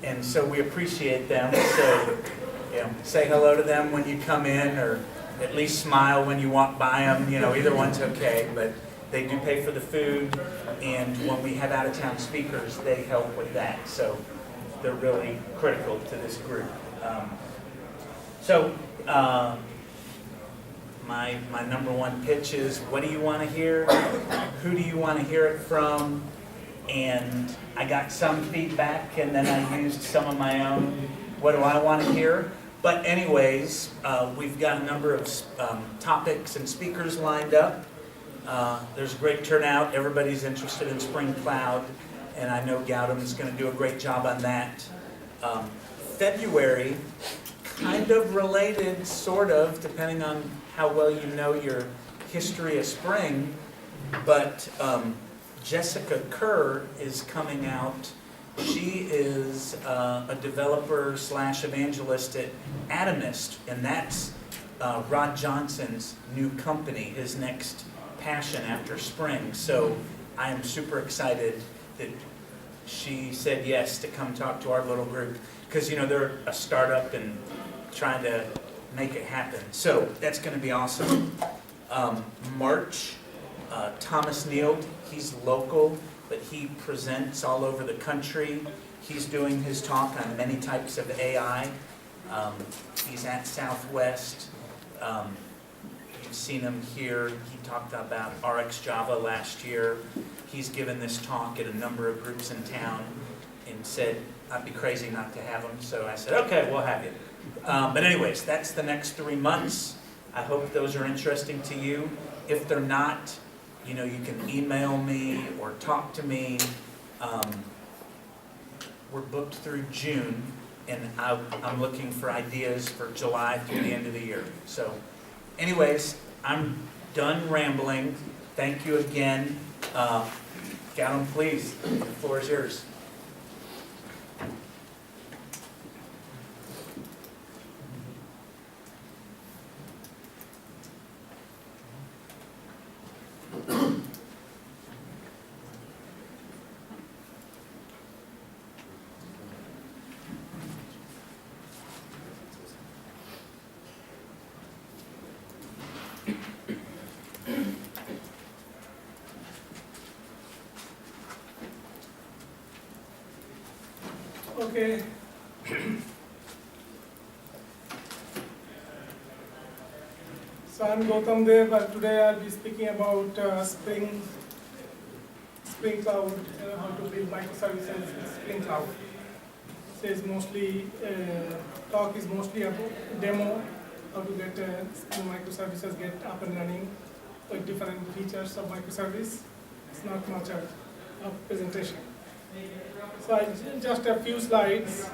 and so we appreciate them. So, say hello to them when you come in, or at least smile when you walk by them. Either one's okay, but they do pay for the food, and when we have out-of-town speakers, they help with that. So they're really critical to this group. My number one pitch is, what do you want to hear? Who do you want to hear it from? And I got some feedback, and then I used some of my own. What do I want to hear? But anyways, we've got a number of topics and speakers lined up. There's a great turnout. Everybody's interested in Spring Cloud, and I know Gautam's going to do a great job on that. February, kind of related, sort of, depending on how well you know your history of Spring, but Jessica Kerr is coming out. She is a developer / evangelist at Atomist, and that's Rod Johnson's new company, his next passion after Spring. So I am super excited that she said yes to come talk to our little group, because they're a startup and trying to make it happen. So that's going to be awesome. March, Thomas Neild, he's local, but he presents all over the country. He's doing his talk on many types of AI. He's at Southwest. You've seen him here. He talked about RX Java last year. He's given this talk at a number of groups in town and said, I'd be crazy not to have him. So I said, okay, we'll have you. But anyways, that's the next 3 months. I hope those are interesting to you. If they're not, you can email me or talk to me. We're booked through June, and I'm looking for ideas for July through the end of the year. So anyways, I'm done rambling. Thank you again. Gautam, please, the floor is yours. Okay. So I'm Gautam Dev, and today I'll be speaking about Spring Cloud, how to build microservices in Spring Cloud. So it's mostly talk is mostly about demo, how to get microservices get up and running with different features of microservice. It's not much of a presentation. So just a few slides.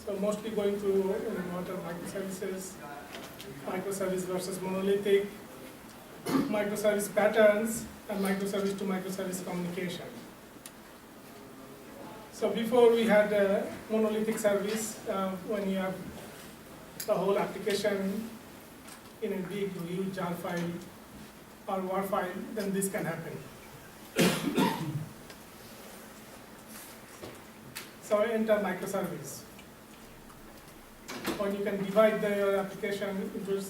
So mostly going through what are microservices, microservice versus monolithic, microservice patterns, and microservice to microservice communication. So before we had a monolithic service, when you have the whole application in a big, huge jar file or WAR file, then this can happen. So enter microservice. When you can divide your application into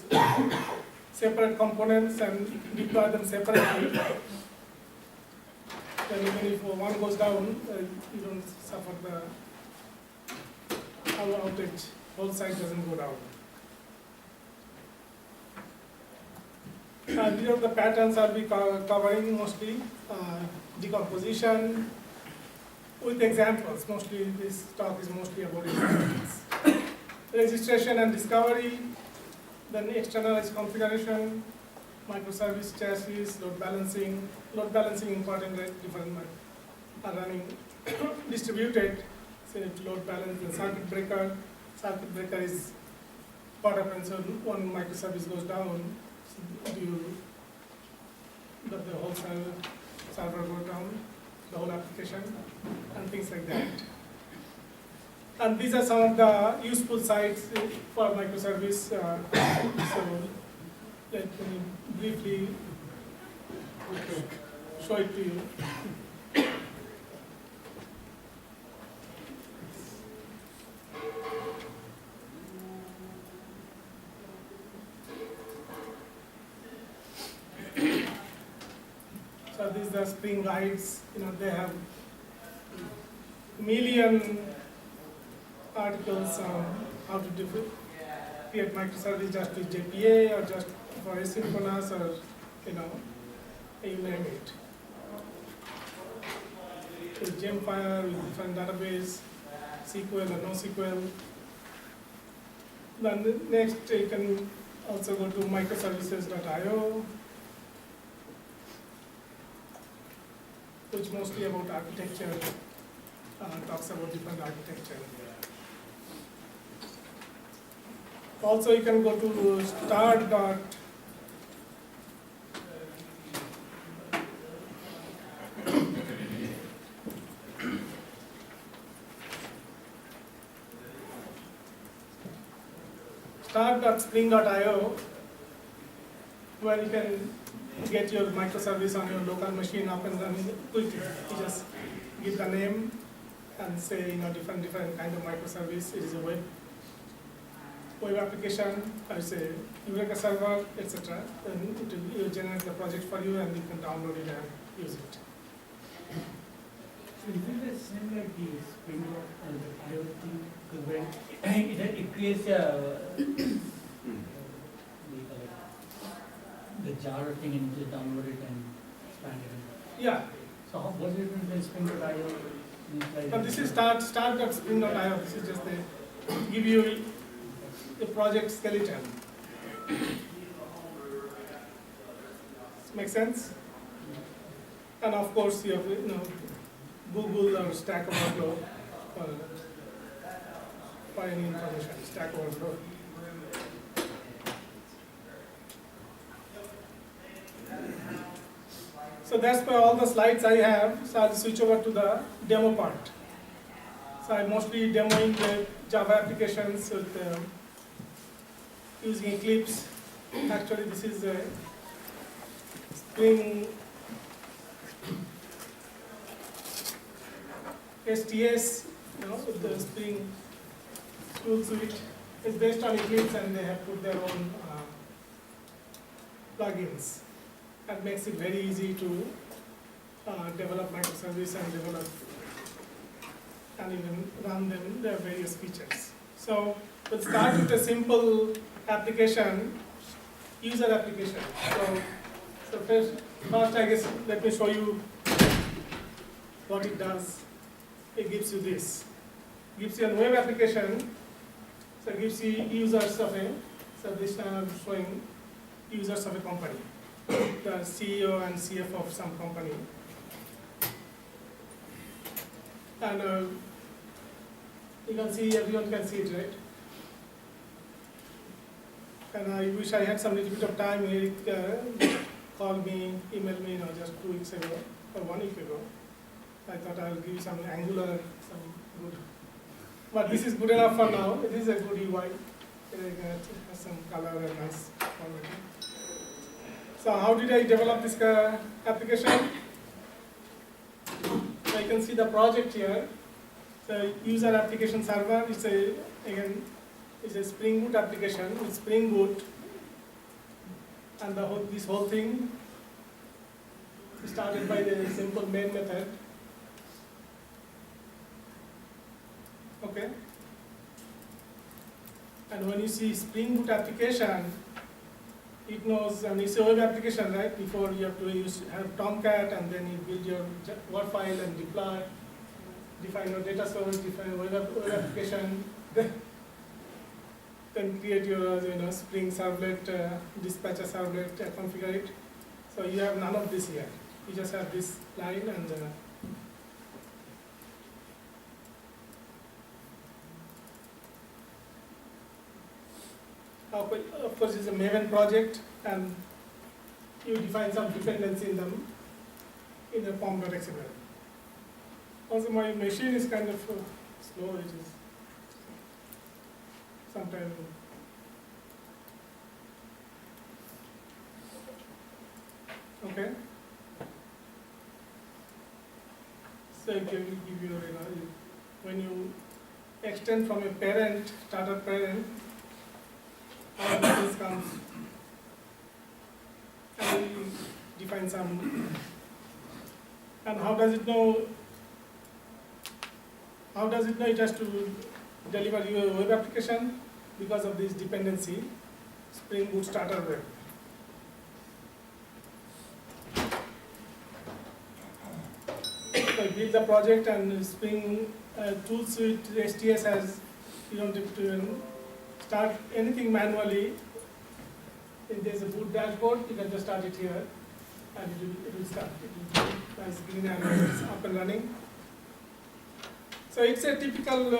separate components and deploy them separately, then even if one goes down, you don't suffer the outage. Whole site doesn't go down. These are the patterns I'll be covering mostly. Decomposition with examples. Mostly this talk is mostly about examples. Registration and discovery, then externalized configuration, microservice chassis, load balancing. Load balancing important, right? Different are running distributed. So it load balance the circuit breaker. Circuit breaker is what happens when one microservice goes down. So the whole server goes down, the whole application, and things like that. And these are some of the useful sites for microservice. So let me briefly show it to you. is the Spring Guides. They have million articles on how to create microservice just with JPA or just for asynchronous or you name it. With Gemfire, with different database, SQL or no SQL. Then next you can also go to microservices.io, which mostly about architecture, talks about different architecture. Also you can go to start. Start.spring.io, where you can get your microservice on your local machine up and running quickly. You just give the name and say different kind of microservice. It is a web application, I say Eureka server, etc. Then it will generate the project for you and you can download it and use it. So isn't it similar to Spring Boot and the IO thing? Because when it creates the jar thing and you just download it and expand it. Yeah. So what's the difference between Spring Boot IO? But this is start.spring.io. This is just give you the project skeleton. Make sense? And of course you have Google or Stack Overflow for any information. Stack Overflow. So that's for all the slides I have. So I'll switch over to the demo part. So I'm mostly demoing the Java applications with using Eclipse. Actually, this is a Spring STS, with the Spring tool suite. It's based on Eclipse and they have put their own plugins. That makes it very easy to develop microservice and develop and even run them their various features. So we'll start with a simple application, user application. So first I guess let me show you what it does. It gives you this. It gives you a web application. So it gives you users of so this time I'm showing users of a company. The CEO and CFO of some company. And you can see, everyone can see it, right? And I wish I had some little bit of time. Eric called me, emailed me, just 2 weeks ago, or 1 week ago. I thought I will give you some Angular, some good. But this is good enough for now. It is a good UI. It has some color and nice quality. So how did I develop this application? I can see the project here. The user application server is a Spring Boot application with Spring Boot, and this whole thing started by the simple main method. Okay. And when you see Spring Boot application, it knows, and it's a web application, right? Before you have to have Tomcat, and then you build your Word file and define your data source, define web application, then create your Spring Servlet, dispatcher servlet, configure it. So you have none of this here. You just have this line and of course, it's a Maven project, and you define some dependency in them in the form.xml. Also, my machine is kind of slow. It is sometimes. Okay. So it can give you, when you extend from a parent, starter parent, all of this comes, and you define some And how does it know? How does it know it has to deliver you a web application? Because of this dependency, Spring Boot Starter Web. So I build the project and Spring tool suite STS has, you don't have to start anything manually. If there's a boot dashboard, you can just start it here and it will start. It will be nice green and it's up and running. So it's a typical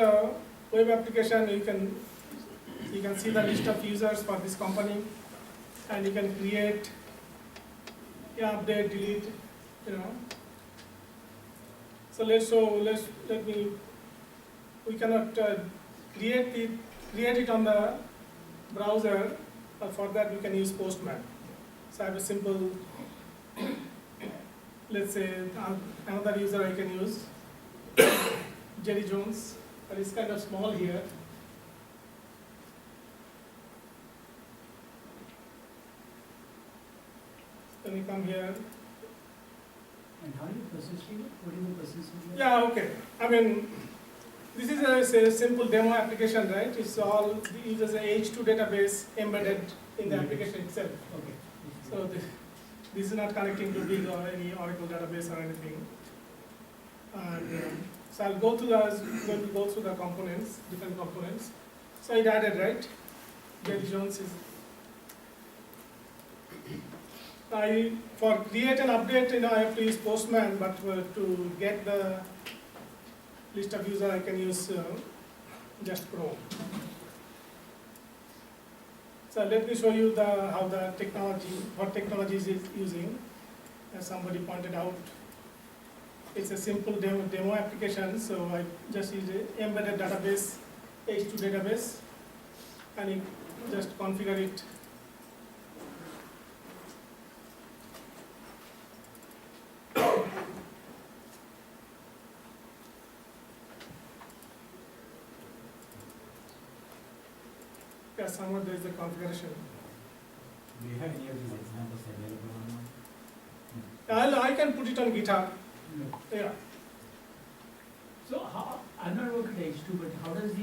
web application. You can see the list of users for this company, and you can create, update, delete, you know. So we cannot create it on the browser. For that, we can use Postman. So I have a simple, let's say, another user I can use, Jerry Jones, but it's kind of small here. Then we come here. And how do you persisting it? What is the persisting? Yeah, okay. I mean, this is a simple demo application, right? It's all, it uses a H2 database embedded in the application itself. Okay. So this is not connecting to big or any Oracle database or anything. And so I'll go through going to go through the components, different components. So it added, right? Jerry Jones is. For create and update, I have to use Postman, but to get the list of users, I can use just Chrome. So let me show you what technology is it using. As somebody pointed out, it's a simple demo application. So I just use an embedded database, H2 database, and you just configure it. Yeah, somewhere there is a configuration. Do you have any of these examples available online? I can put it on GitHub. No. Yeah. So how, I'm not working at H2, but how does so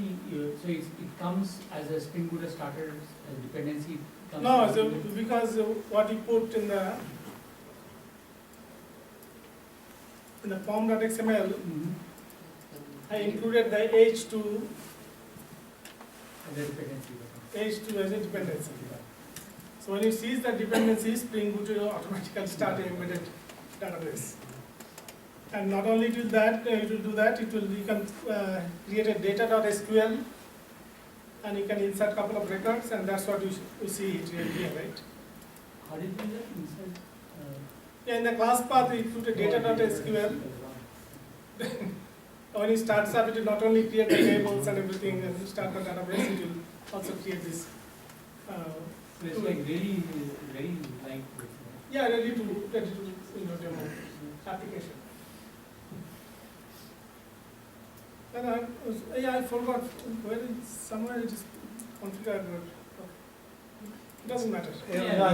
it comes as a Spring Boot starter dependency? No, so because what you put in the form.xml, I included the H2 as a dependency. as a dependency. So when it sees the dependency, Spring Boot will automatically start an embedded database. And not only do that, you can create a data.sql, and you can insert a couple of records, and that's what you see it here, right? How did you do that inside? Yeah, in the class path, you put a data.sql. When it starts up, it will not only create the tables and everything, and start the database, it will also create this. So it's like really, very light. Yeah, ready to demo application. And I forgot where somewhere it is configured. It doesn't matter. Yeah. No,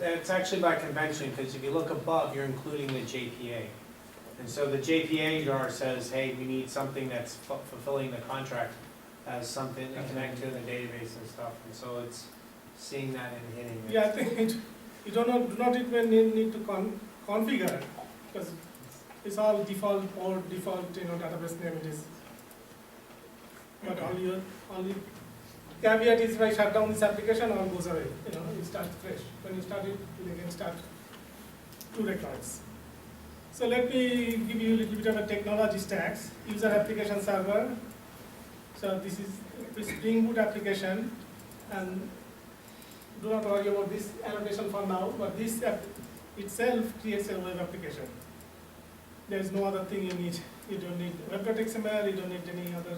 it's actually by convention, because if you look above, you're including the JPA. And so the JPA jar says, hey, we need something that's fulfilling the contract as something to connect to the database and stuff. And so it's seeing that and hitting it. Yeah, I think you do not even need to configure it, because it's all default or default database name it is. But only caveat is if I shut down this application, all goes away. It starts fresh. When you start it, you again start 2 records. So let me give you a little bit of a technology stacks. User application server. So this is a Spring Boot application, and do not worry about this annotation for now, but this app itself creates a web application. There is no other thing you need. You don't need web.xml, you don't need any other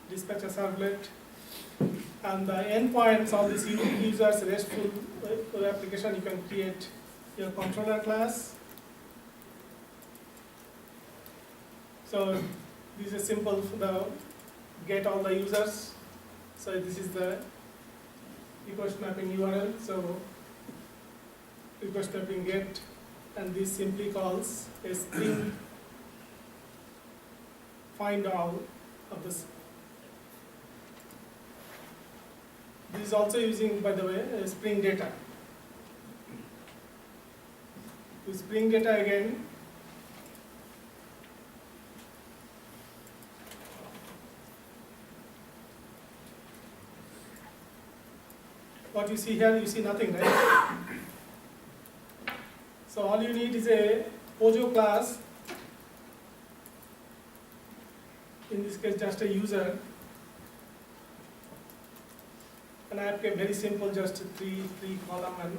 dispatcher servlet. And the endpoints, all these users, RESTful web application, you can create your controller class. So this is simple for the get all the users. So this is the request mapping URL. So request mapping get and this simply calls a string find all of this. This is also using, by the way, Spring Data. With Spring Data again, what you see here, you see nothing, right? So all you need is a Pojo class, in this case just a user, and I have kept very simple, just three column, and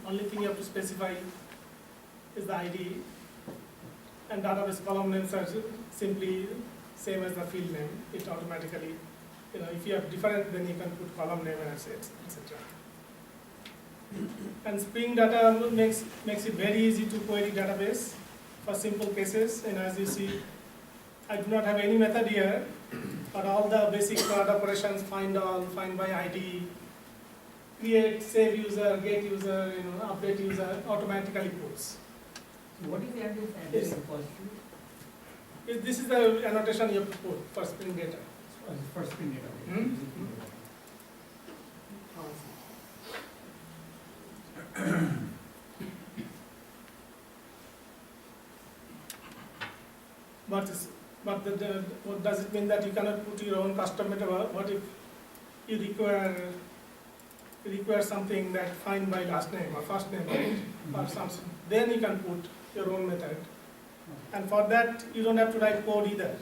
only thing you have to specify is the ID, and database column names are simply same as the field name. It automatically, if you have different, then you can put column name and etc. And Spring Data makes it very easy to query database for simple cases. And as you see, I do not have any method here, but all the basic CRUD operations, find all, find by ID, create, save user, get user, update user, automatically puts. So what is the address Yes. repository? This is the annotation you have to put for Spring Data. For Spring Data. Hmm? But what does it mean that you cannot put your own custom method? What if you require something that find by last name or first name, right? Or something? Then you can put your own method. And for that, you don't have to write code either.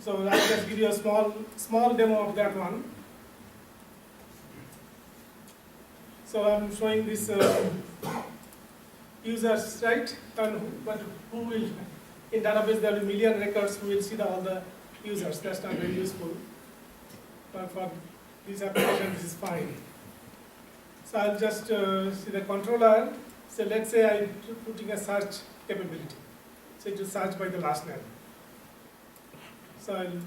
So I'll just give you a small demo of that one. So I'm showing this users, right? But who will, in database there will be million records who will see all the users. That's not very useful. But for this application, this is fine. So I'll just see the controller. So let's say I'm putting a search capability. So it will search by the last name. So I'll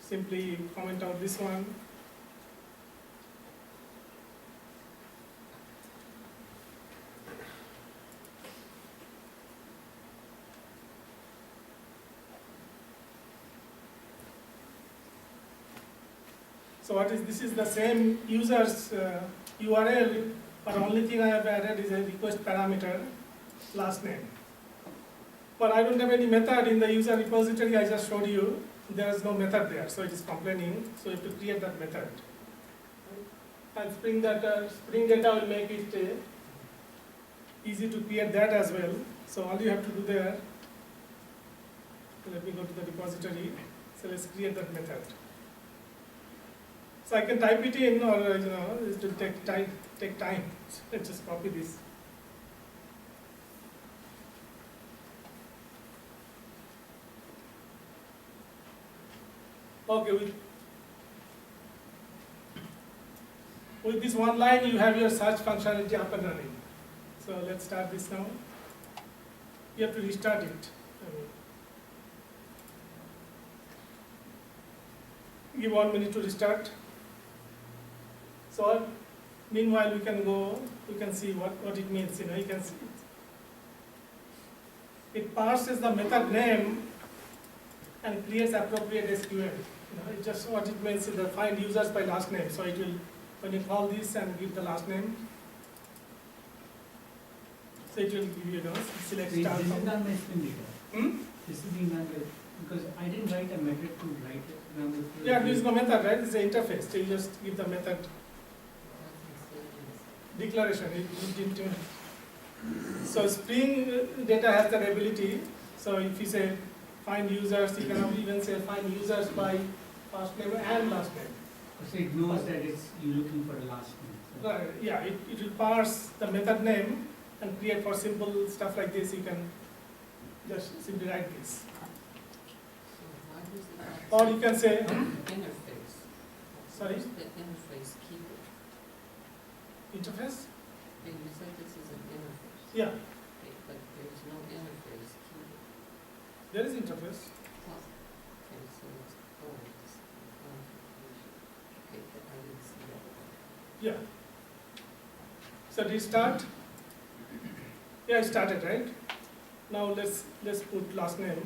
simply comment out this one. So this is the same user's URL, but only thing I have added is a request parameter, last name. But I don't have any method in the user repository I just showed you. There is no method there, so it is complaining. So you have to create that method. And Spring Data will make it easy to create that as well. So all you have to do there, let me go to the repository. So let's create that method. So I can type it in, or it will take time. So let's just copy this. Okay, with this one line, you have your search functionality up and running. So let's start this now. You have to restart it. Give 1 minute to restart. So meanwhile, we can see what it means. You can see it parses the method name and creates appropriate SQL. It just what it means is the find users by last name. So it will, when you call this and give the last name, so it will give you, select This star. is done by Spring Data. This is being done by, because I didn't write a method to write it. Yeah, there is no method, right? It's an interface. So you just give the method declaration. It didn't even. So Spring Data has that ability. So if you say find users, you can even say find users by first name and last name. So it knows that it's you looking for the last name. So Right, yeah, it will parse the method name and create for simple stuff like this. You can just simply write this. Or you can say, Interface. sorry, Where's the interface keyword? interface? And you said this is an interface. Yeah, Okay, but there's no interface keyword. there is interface. Well, okay, so it's configuration. Okay, but I didn't see that one. Yeah. So restart. Yeah, I started, right? Now let's put last name.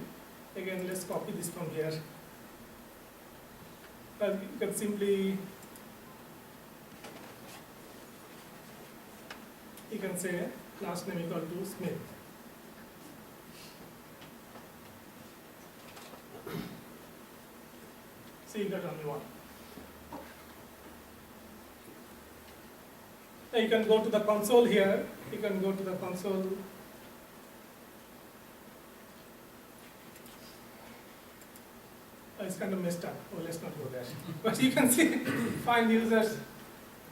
Again, let's copy this from here. You can simply, you can say last name equal to Smith. So you got only one. Now you can go to the console here. You can go to the console. It's kind of messed up. Oh, let's not go there. But you can see, find users.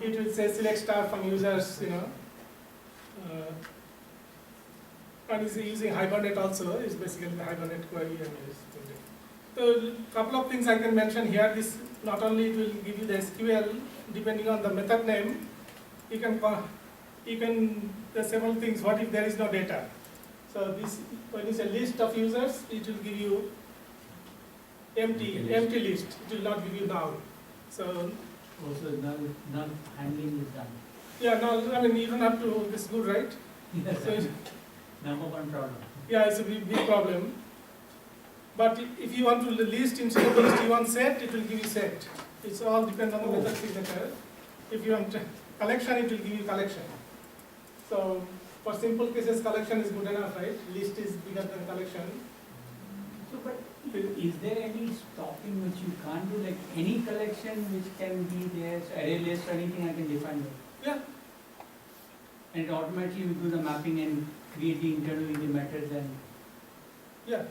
It will say select star from users, and is using Hibernate also. Is basically the Hibernate query. So a couple of things I can mention here. This not only it will give you the SQL depending on the method name. You can there's several things. What if there is no data? So this when it's a list of users, it will give you empty list. It will not give you null. So Also, null handling is done. yeah, no, I mean you don't have to. This is good, right? Yes, So number one problem. yeah, it's a big problem. But if you want to list instead of list, you want set, it will give you set. It's all depends on the method signature. If you want collection, it will give you collection. So for simple cases, collection is good enough, right? List is bigger than collection. So, but is there any stopping which you can't do, like any collection which can be there, so array list or anything I can define it? Yeah. And it automatically will do the mapping and create the internally the methods and. Yeah.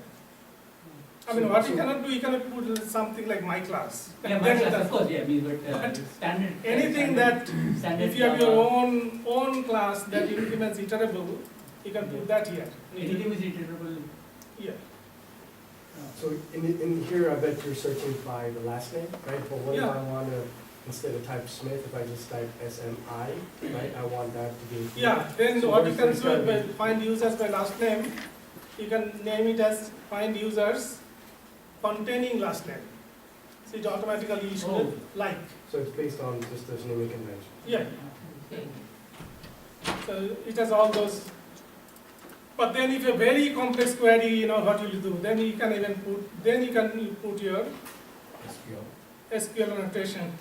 I mean, what you cannot do, you cannot put something like my class. Yeah, Then my it class, of does- course, yeah, I mean, but standard. Anything standard- that, standard if you have your Java, own class that implements iterable, you can put that here. anything is iterable. Yeah. So in here, I bet you're searching by the last name, right? But what if Yeah. I want to, instead of type Smith, if I just type SMI, right? I want that to be. Yeah, then So what you where's can do the- is find users by last name. You can name it as find users containing last name. So it automatically issues Oh. like. So it's based on just those naming convention. Yeah, Okay. so it has all those. But then if a very complex query, what will you do? Then you can even put your SQL, SQL annotation.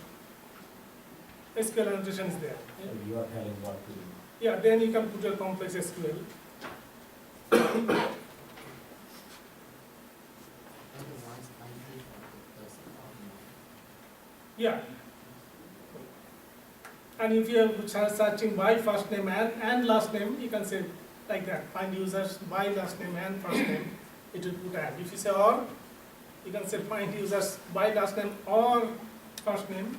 SQL annotation is there. so you are telling what to do. Yeah, then you can put your complex SQL. Otherwise, by default, it doesn't automatically. Yeah. And if you are searching by first name and last name, you can say like that, find users by last name and first name, it will put and. If you say or, you can say find users by last name or first name,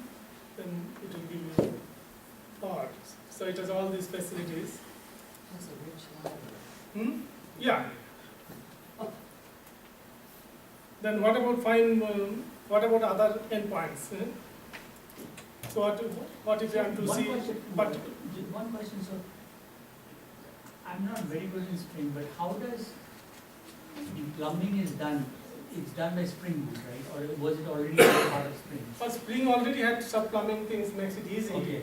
then it will give you or. So it has all these facilities. That's a rich library. Yeah. Then what about find, what about other endpoints? So what if you have to One see, question, but one question, so I'm not very good in Spring, but how does the plumbing is done? It's done by Spring Boot, right? Or was it already part of Spring? for Spring already had some plumbing things, makes it easy. Okay.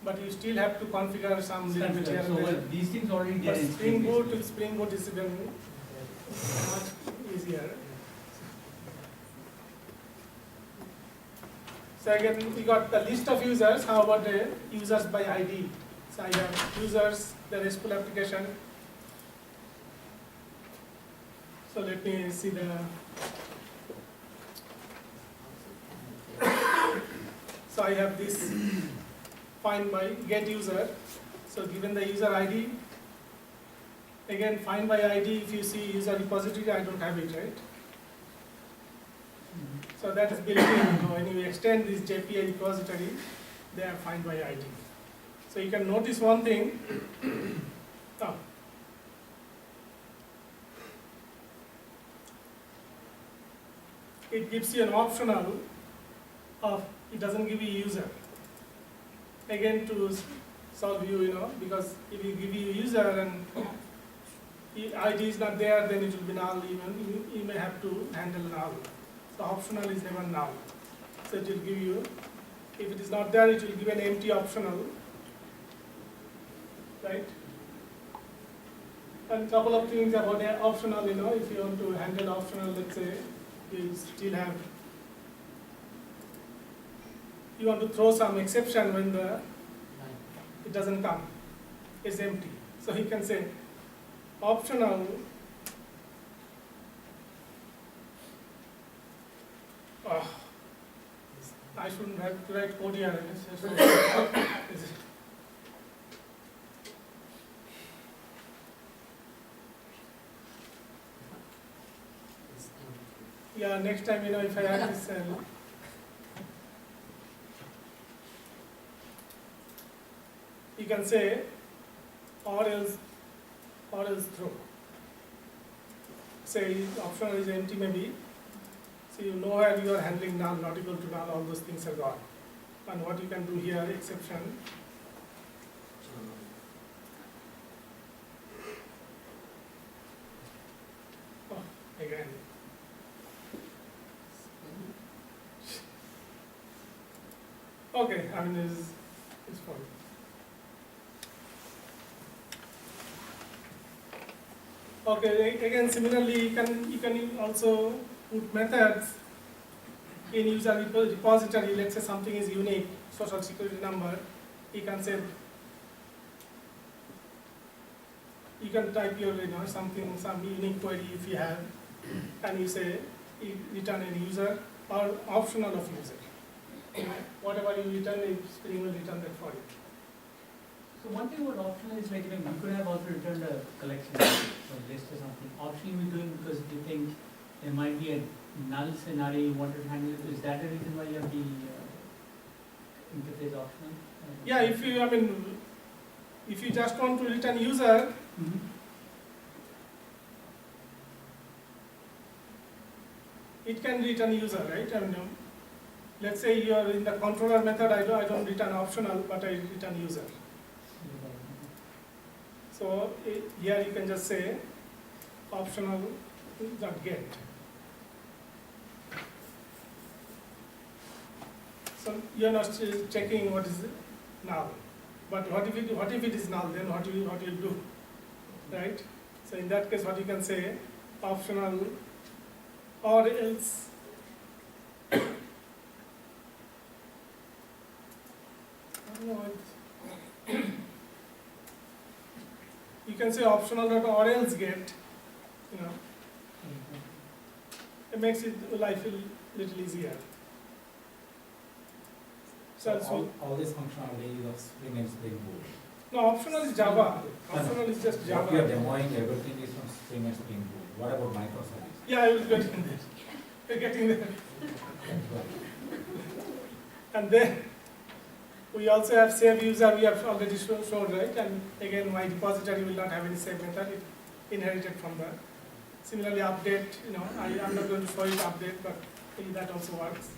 But you still have to configure some little bit here So and there. were these things already there But in Spring Boot basically? is even much easier. So again, we got the list of users. How about the users by ID? So I have users, the RESTful application. So let me see the. So I have this find by get user. So given the user ID, again find by ID. If you see user repository, I don't have it, right? So that is built in. When you extend this JPA repository, they are find by ID. So you can notice one thing. Oh. It gives you an optional of, it doesn't give you user. Again, to solve because if you give you user and ID is not there, then it will be null. Even you may have to handle null. So optional is never null. So it will give you, if it is not there, it will give an empty optional, right? And couple of things about the optional, if you want to handle optional, let's say, you still have, you want to throw some exception when it doesn't come, it's empty. So you can say optional I shouldn't have to write code here. Yeah, next time, if I add this cell, you can say or else throw. Say optional is empty maybe. So you know where you are handling null, not equal to null, all those things are gone. And what you can do here, exception. Oh, again. Okay, I mean it's fine. Okay, again similarly you can also put methods in user repository. Let's say something is unique, social security number. You can say, you can type your some unique query if you have, and you say you return a user or optional of user. Whatever you return, Spring will return that for you. So one thing about optional is like, you could have also returned a collection or list or something. Optional we're doing because you think there might be a null scenario you want to handle. Is that the reason why you have the interface optional? Yeah, if you just want to return user, it can return user, right? Let's say you are in the controller method, I don't return optional, but I return user. So here you can just say optional .get. So you are not checking what is null, but what if it is null? Then what you do, right? So in that case, what you can say optional or else. You can say optional or else get, it makes life a little easier. So all this functionality is of Spring and Spring Boot. No, optional is Java. Optional is just Java. What you are demoing, everything is from Spring and Spring Boot. What about microservices? Yeah, I will get in there. We're getting there. And then we also have save user, we have already showed, right? And again, my repository will not have any save method, it inherited from that. Similarly, update, I'm not going to show it update, but that also works.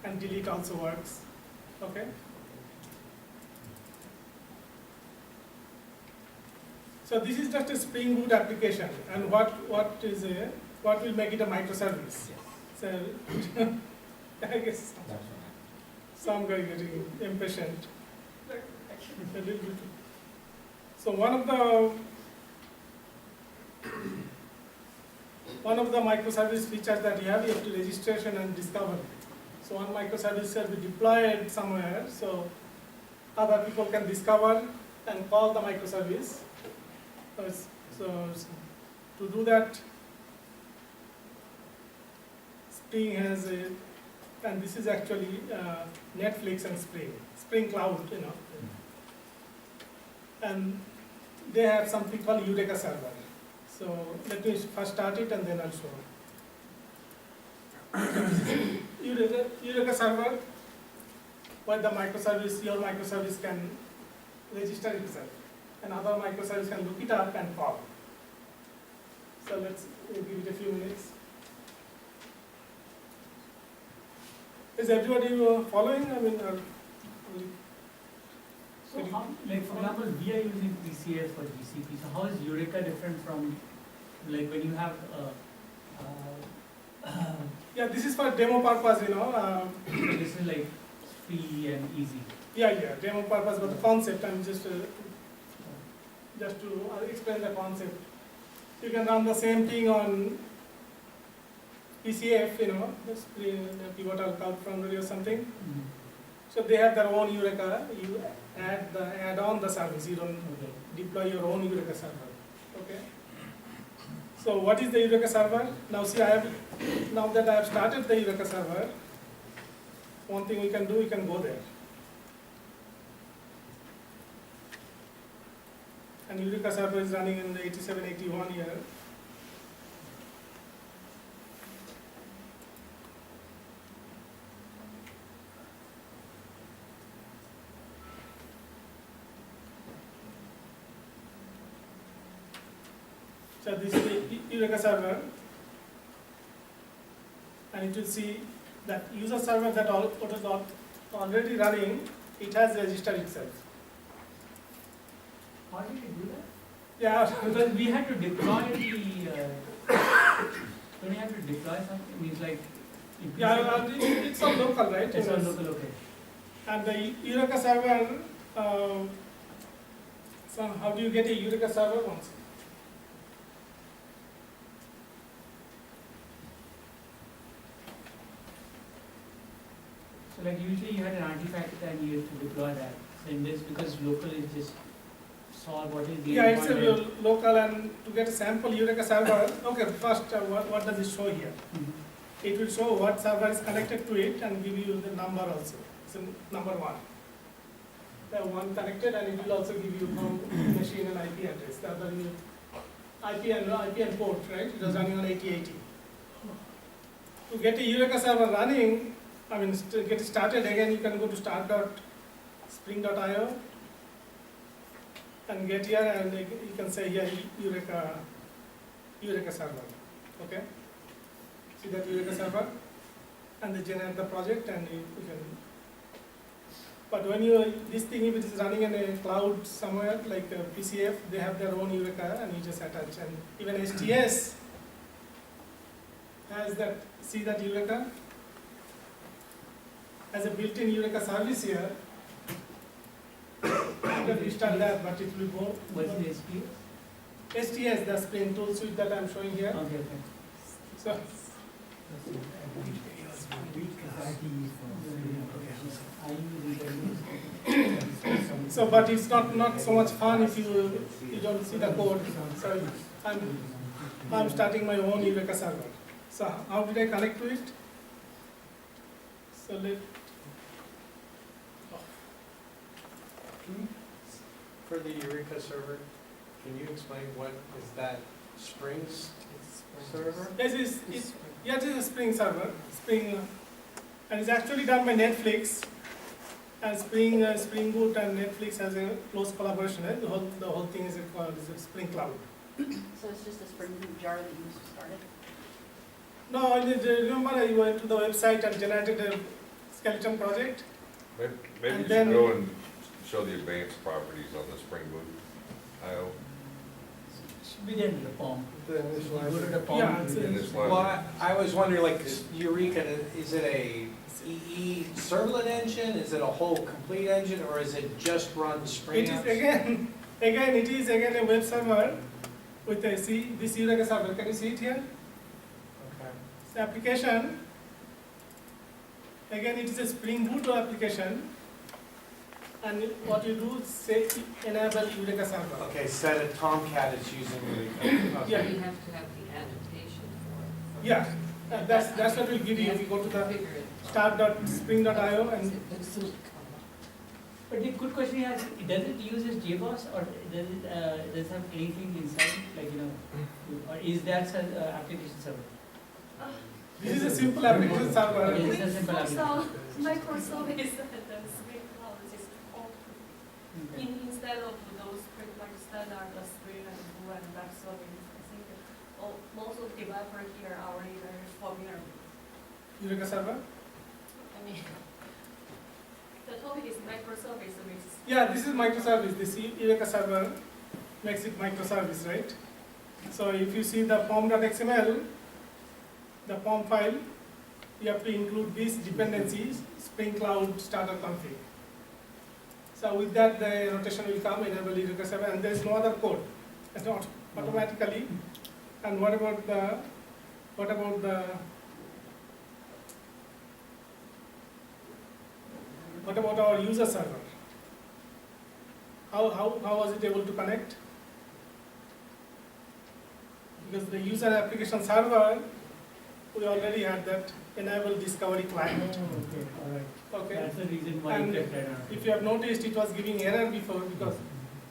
And delete also works, okay? So this is just a Spring Boot application, and what will make it a microservice? So I guess some guy getting impatient. So one of the microservice features that you have to registration and discovery. So one microservice shall be deployed somewhere, so other people can discover and call the microservice. So to do that, Spring has and this is actually Netflix and Spring Cloud, And they have something called Eureka server. So let me first start it and then I'll show. Eureka server, where the microservice, your microservice can register itself. Another microservice can look it up and call. So let's give it a few minutes. Is everybody following? So how, like for example, we are using PCF for GCP. So how is Eureka different from, like when you have yeah, this is for demo purpose, this is like free and easy. Yeah, demo purpose, but the concept, I'm just to explain the concept. You can run the same thing on PCF, the pivotal cloud foundry or something. Mhm. So they have their own Eureka. You add on the service. You don't Okay. deploy your own Eureka server. Okay. So what is the Eureka server? Now see, now that I have started the Eureka server, one thing we can do, we can go there. And Eureka server is running in the 8781 here. So this is the Eureka server, and you will see that user server that what is already running, it has registered itself. How did you do that? Yeah, Because we had to deploy don't you have to deploy something, means like. in yeah, PCF? it's all local, right? It's on local, okay. And the Eureka server, so how do you get a Eureka server once? So like usually you had an artifact and you have to deploy that. So in this, because local is just solve what is the Yeah, it's a endpoint. local, and to get a sample Eureka server, okay, first, what does it show here? Mhm. It will show what server is connected to it and give you the number also. So number one. The one connected, and it will also give you home machine and IP address. The other you IP and port, right? It was running on 8080. To get a Eureka server running, to get started again, you can go to start.spring.io and get here, and you can say here Eureka server. Okay? See that Eureka server, and they generate the project, and you can. But when this thing, if it is running in a cloud somewhere like PCF, they have their own Eureka, and you just attach. And even STS has that. See that Eureka has a built-in Eureka service here. You can install that, but it will go. What's the SPS? STS, the Spring tool suite that I'm showing here. Okay, okay. So. So, but it's not so much fun if you don't see the code. So I'm starting my own Eureka server. So how did I connect to it? So For the Eureka server, can you explain what is that Springs server? this is it is a Spring server, and it's actually done by Netflix. And Spring Boot and Netflix has a close collaboration. Right? The whole thing is called Spring Cloud. So it's just a Spring Boot jar that you started? No, remember I went to the website and generated a skeleton project. Maybe And you should then- go and show the advanced properties on the Spring Boot IO Should be there in the form. The initial You go to answer. the form. Yeah, it's in this Well, slide. I was wondering, like, Eureka, is it a EE servlet engine? Is it a whole complete engine, or is it just run Spring It is apps? again it is a web server with this Eureka server. Can you see it here? Okay. The application. Again, it is a Spring Boot application. And what you do is say enable Eureka server. Okay, set a Tomcat is using Eureka. Yeah. You have to have the annotation for it. Yeah, that's what will give you if you go to the Figure it. start.spring.io and But the good question is, does it use as JBoss or does it have anything inside, like, or is that an application server? this is a simple application server. Okay, this is a simple application. Microservice the Spring Cloud is Okay. instead of those Spring like standard Spring and Blue and Web Service. I think most of the developers here are already very familiar with. Eureka server? I mean, the topic is microservice, which is. Yeah, this is microservice. This Eureka server makes it microservice, right? So if you see the form.xml, the form file, you have to include these dependencies, Spring Cloud starter config. So with that, the notation will come, enable Eureka server, and there is no other code. It's not automatically And what about the what about our user server? How was it able to connect? Because the user application server, we already had that enable discovery client. Okay, all right. Okay. That's the reason why And you kept that on. if you have noticed, it was giving error before because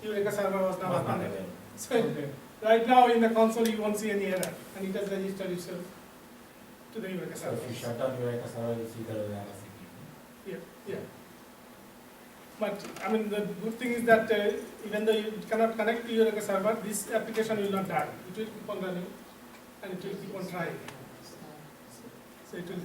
Eureka server was not available. So Okay, right now in the console, you won't see any error, and it has registered itself to the Eureka So server. if you shut down Eureka server, you'll see the error signal. Yeah. But I mean, the good thing is that even though you cannot connect to Eureka server, this application will not die. It will keep on running, and it will keep on trying. So it will.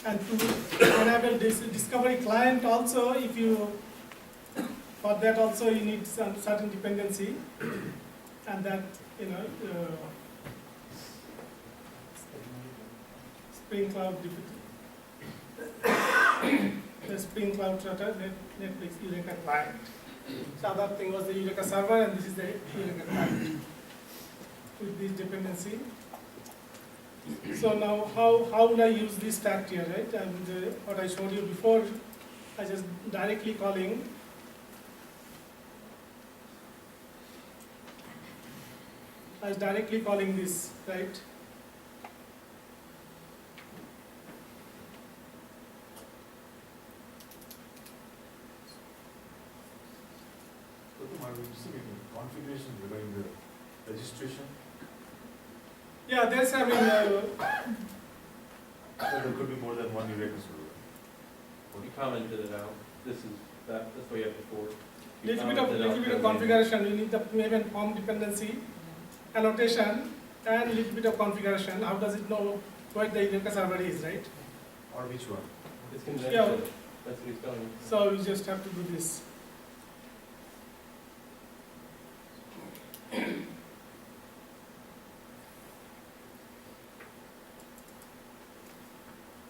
And to enable this discovery client also, if you, for that also you need some certain dependency, and that, Spring Cloud, the Spring Cloud Charter, Netflix Eureka client. The other thing was the Eureka server, and this is the Eureka client with this dependency. So now, how would I use this fact here, right? And what I showed you before, I just directly calling. I was directly calling this, right? Are we receiving configuration regarding the registration? Yeah, that's, I mean, So there could be more than one Eureka server. You commented it out. That's what you have before. You little bit commented out of code configuration. You need the name and form dependency, annotation, and little bit of configuration. How does it know what the Eureka server is, right? Or which one? name. It's conventional. Yeah. That's what he's telling you. So we just have to do this.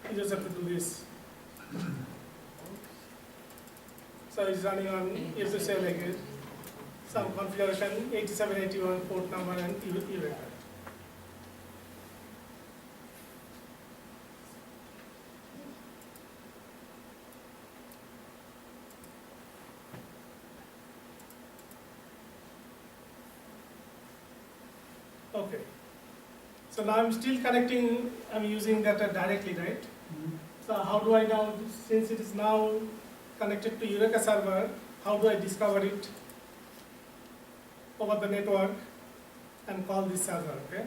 You just have to do this. So it's running on, you have to say like some configuration, 8781 port number and Eureka. Okay. So now I'm still connecting, I'm using that directly, right? So how do I now, since it is now connected to Eureka server, how do I discover it over the network and call this server, okay?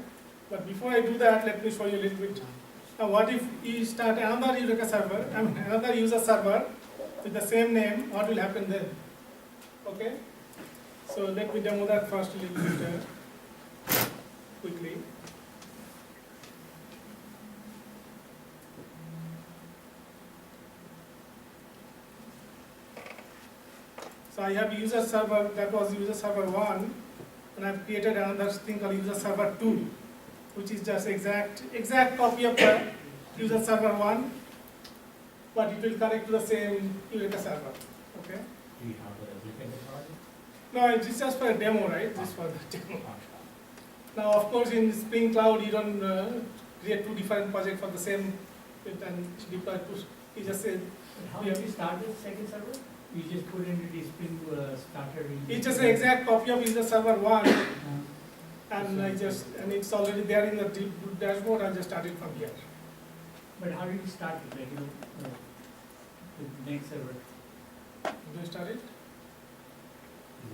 But before I do that, let me show you a little bit. Now what if you start another Eureka server, another user server with the same name, what will happen then? Okay? So let me demo that first a little bit quickly. So I have user server, that was user server 1, and I've created another thing called user server 2, which is just exact copy of the user server 1, but it will connect to the same Eureka server. Okay? Do you have the replicated project? No, it's just for a demo, right? Just for the demo. Now, of course, in Spring Cloud, you don't create two different projects for the same and deploy push. You just say, How did you start the second server? You just put into the Spring starter. it's just an exact copy of user server 1, and it's already there in the dashboard. I just started from here. But how did you start it, like, the next server? Do you start it?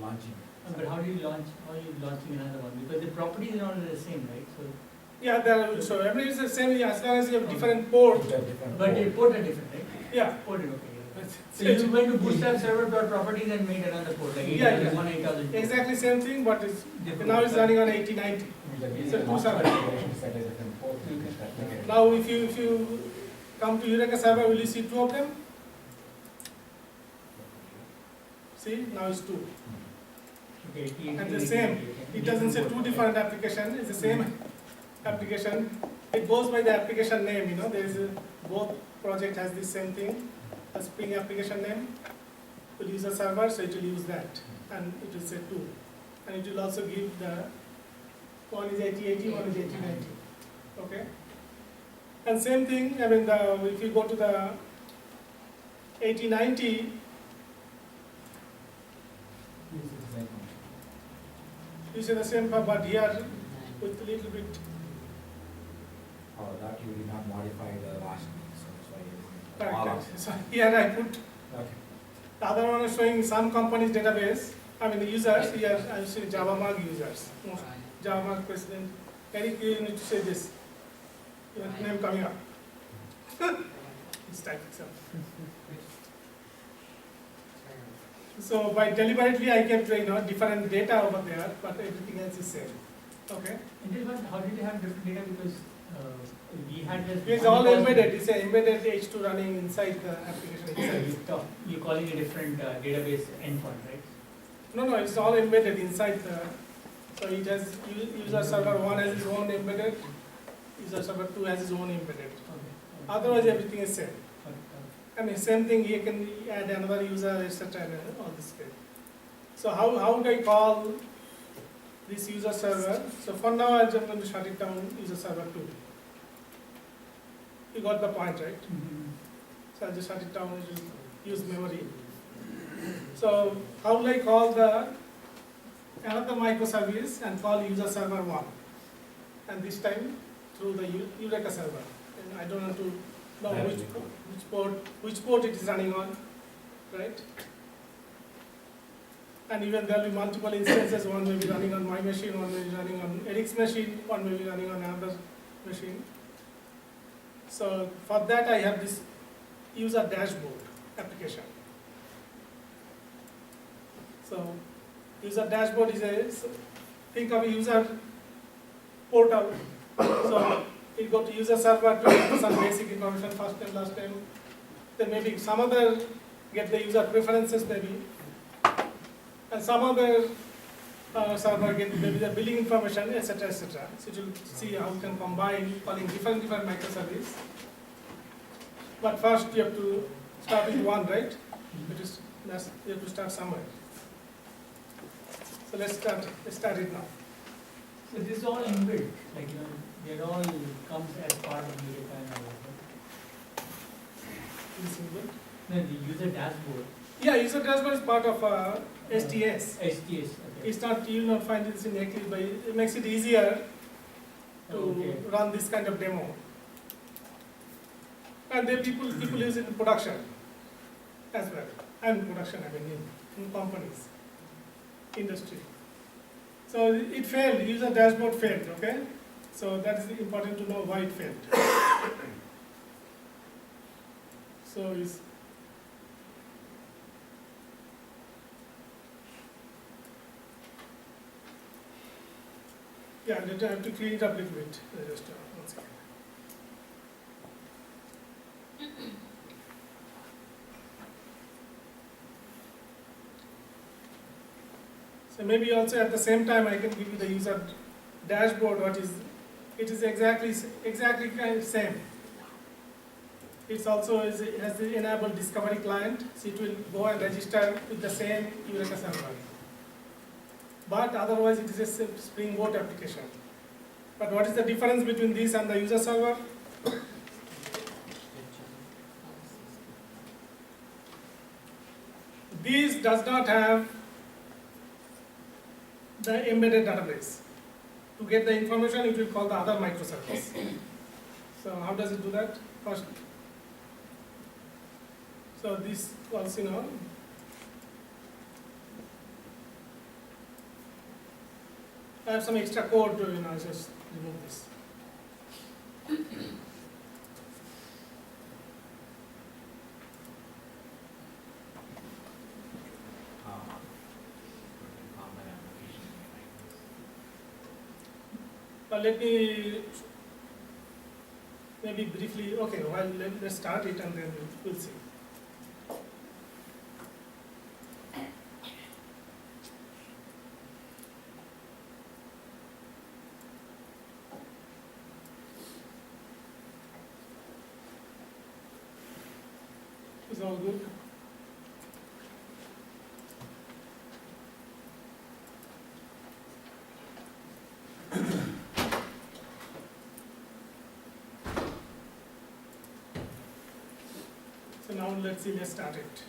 Launching. But how are you launching another one? Because the properties are all the same, right? So, Yeah, so every is the same as long as you have different port. but the port are different, right? Yeah. Port is okay. So you went to bootstrap server.properties and made another port, like Yeah, 8000. Exactly same thing, but it's Different. now it's running on 8090. So two servers. Now if you come to Eureka server, will you see two of them? See, now it's two. Okay, And the same, it doesn't say two different applications, it's the same application. It goes by the application name, there is both project has the same thing, a Spring application name, will use a server, so it will use that, and it will say 2. And it will also give the, one is 8080, one is 8090, okay? And same thing, I mean, if you go to the 8090, you say the same, but here with a little bit, Or that you did not modify the last name, so that's why you. all correct, of- so here I put, Okay. the other one is showing some company's database, I mean the users, here I see JavaMUG users, most JavaMUG president, Eric, you need to say this, your name coming up. It's static, so. So by deliberately I kept, different data over there, but everything else is same, okay? And this one, how did you have different data, because we had this. It's all embedded, it's an embedded H2 running inside the application itself. You're calling a different database endpoint, right? No, it's all embedded inside the, so it has, user server 1 has its own embedded, user server 2 has its own embedded. Okay. Otherwise, everything is same. Okay. I mean, same thing, you can add another user, etc., and all this thing. So how would I call this user server? So for now, I'm just going to shut it down, user server 2. You got the point, right? Mhm. So I'll just shut it down, it will use memory. So how will I call another microservice and call user server 1? And this time through the Eureka server. And I don't want to know That which, will be cool. which port it is running on, right? And even there will be multiple instances, one may be running on my machine, one may be running on Eric's machine, one may be running on another machine. So for that I have this user dashboard application. So user dashboard is think of a user portal. So you go to user server to get some basic information, first name, last name. Then maybe some other, get the user preferences maybe. And some other server get maybe the billing information, etc., etc. So you will see how you can combine calling different microservices. But first you have to start with one, right? You have to start somewhere. So let's start it now. So this is all inbuilt, like, it all comes as part of Eureka and all that. This is good. No, the user dashboard, Yeah, user dashboard is part of STS. STS, okay. It's not, you will not find this in Eclipse, but it makes it easier to Okay. run this kind of demo. And then people use it in production as well. And production, I mean, in companies, industry. So it failed, user dashboard failed, okay? So that is important to know why it failed. So it's, yeah, I have to clean it up a little bit. Just one second. So maybe also at the same time I can give you the user dashboard. It is exactly kind of same. It's also it has the enabled discovery client, so it will go and register with the same Eureka server. But otherwise it is a Spring Boot application. But what is the difference between this and the user server? This does not have the embedded database. To get the information, it will call the other microservice. So how does it do that? First, so this calls, I have some extra code to, just remove this. Common application like this. Let me maybe briefly, okay, well, let's start it and then we'll see. all good. So now let's start it.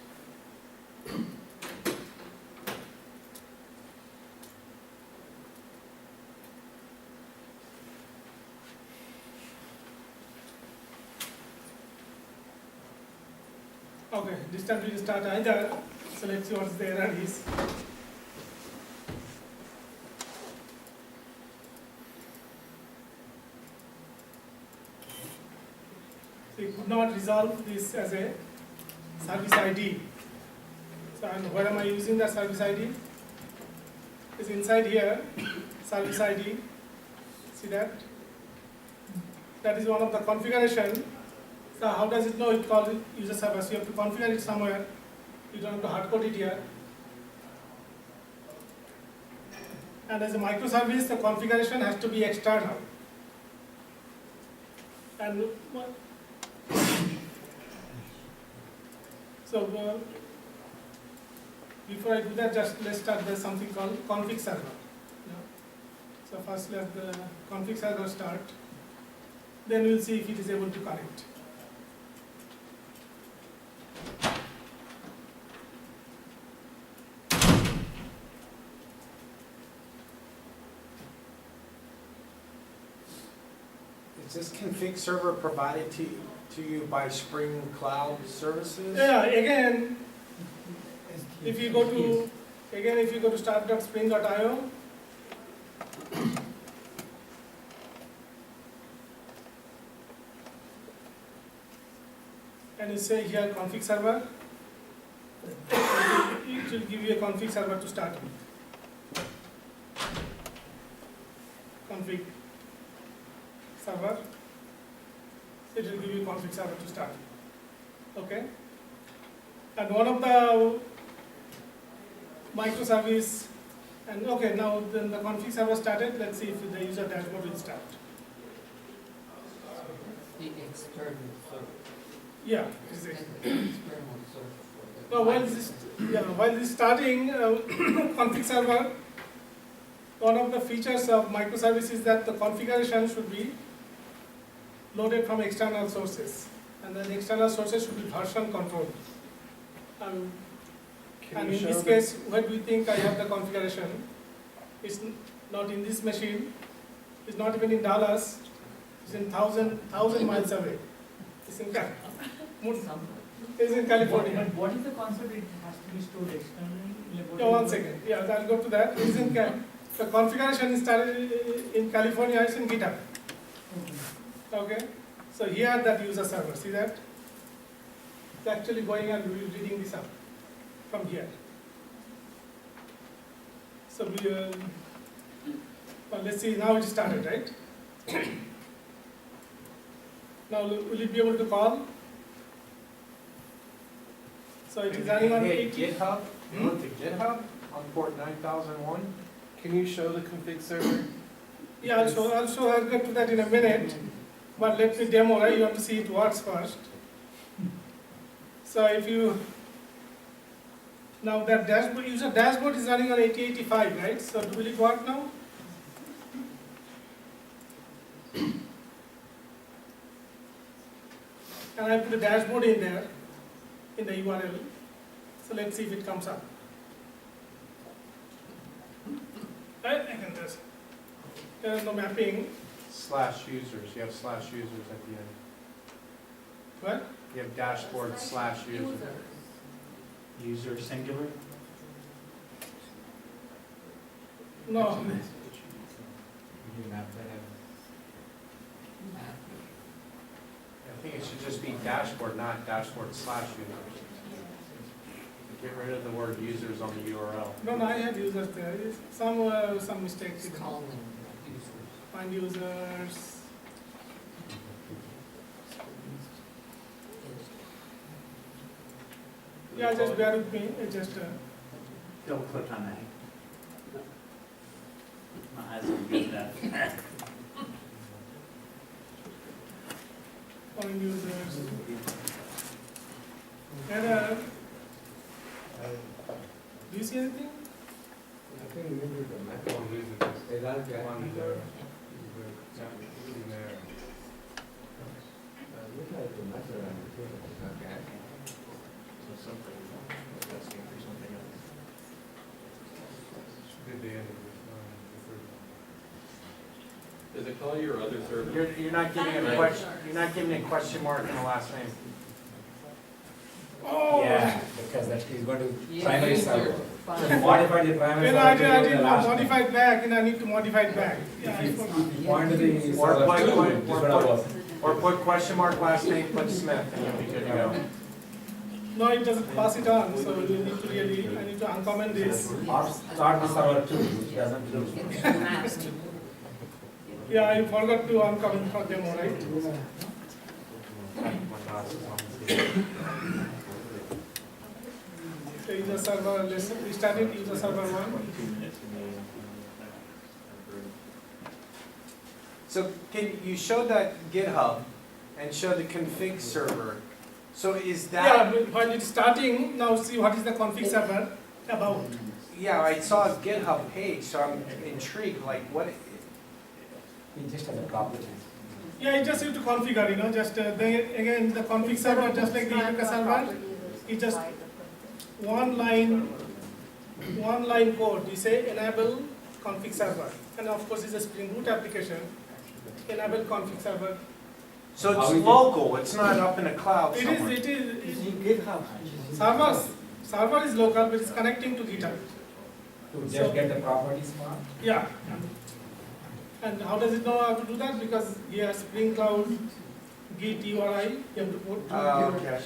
Okay, this time we will start either, so let's see what the error is. So you could not resolve this as a service ID. So and where am I using that service ID? It's inside here, service ID. See that? That is one of the configuration. So how does it know it called user service? You have to configure it somewhere. You don't have to hard code it here. And as a microservice, the configuration has to be external. And so before I do that, just let's start with something called config server. So first let the config server start. Then we'll see if it is able to connect. Is this config server provided to you by Spring Cloud Services? Yeah, again, if you go to start.spring.io, and you say here config server, it will give you a config server to start with. Config server, it will give you config server to start with. Okay? And one of the microservice, and okay, now then the config server started, let's see if the user dashboard will start. The external server. Yeah, exactly. External server. Now while this starting config server, one of the features of microservice is that the configuration should be loaded from external sources, and then external sources should be version controlled. And in this case, where do we think I have the configuration? It's not in this machine. It's not even in Dallas. It's in thousand miles away. It's in California. But what is the concept? It has to be stored externally? Like, what Yeah, is one the- second. Yeah, I'll go to that. It's in the configuration is started in California. It's in GitHub. Okay. Okay. So here that user server. See that? It's actually going and reading this up from here. So we, well, let's see. Now it started, right? Now will it be able to call? So it is running on Hey, 80. GitHub, you went to GitHub on port 9001? Can you show the config server? Yeah, I'll get to that in a minute. But let me demo, right? You have to see it works first. So if you, now that dashboard, user dashboard is running on 8085, right? So will it work now? And I put the dashboard in there, in the URL. So let's see if it comes up. Right, I can just, there is no mapping. /users, you have /users at the end. What? You have dashboard /users. User singular? No, You map that out. I think it should just be dashboard, not dashboard /users. Get rid of the word users on the URL. no, I have users there. It's some mistakes. It's calling users. Find users. Yeah, just bear with me. It's just Double click on that. My eyes will get that. find users. And, do you see anything? I think maybe the macro one there. Does it call your other service? You're not giving it a question, you're not giving a question mark in the last name. Oh. Yeah, because that is going to Yeah, primary easier. server. Fine. So modify the primary Then server. I to did the last modify name. it back, and I need to modify it back. Yeah, I If forgot. you point to the Or server put- two, or this put- gonna work. Or put question mark last name, put Smith, and you'll be good to go. No, it doesn't pass it on, so you need to really, I need to uncomment this. Or start the server two, which doesn't do. Yeah, I forgot to uncomment for demo, right? So user server, let's restart it, user server 1. So can, you showed that GitHub and showed the config server. So is Yeah, that, but while it's starting, now see what is the config server about. yeah, I saw a GitHub page, so I'm intrigued, like what, It just has a property. Yeah, you just have to configure, just again, the config server, just like the Eureka server, it just one line code, you say enable config server. And of course, it's a Spring Boot application, enable config server. so How it's is it? local, it's not up in a cloud It somewhere? is, server is local, but it's connecting to GitHub. To So- just get the properties mark. Yeah. And how does it know how to do that? Because here Spring Cloud Git URI, you have to put. Oh, okay.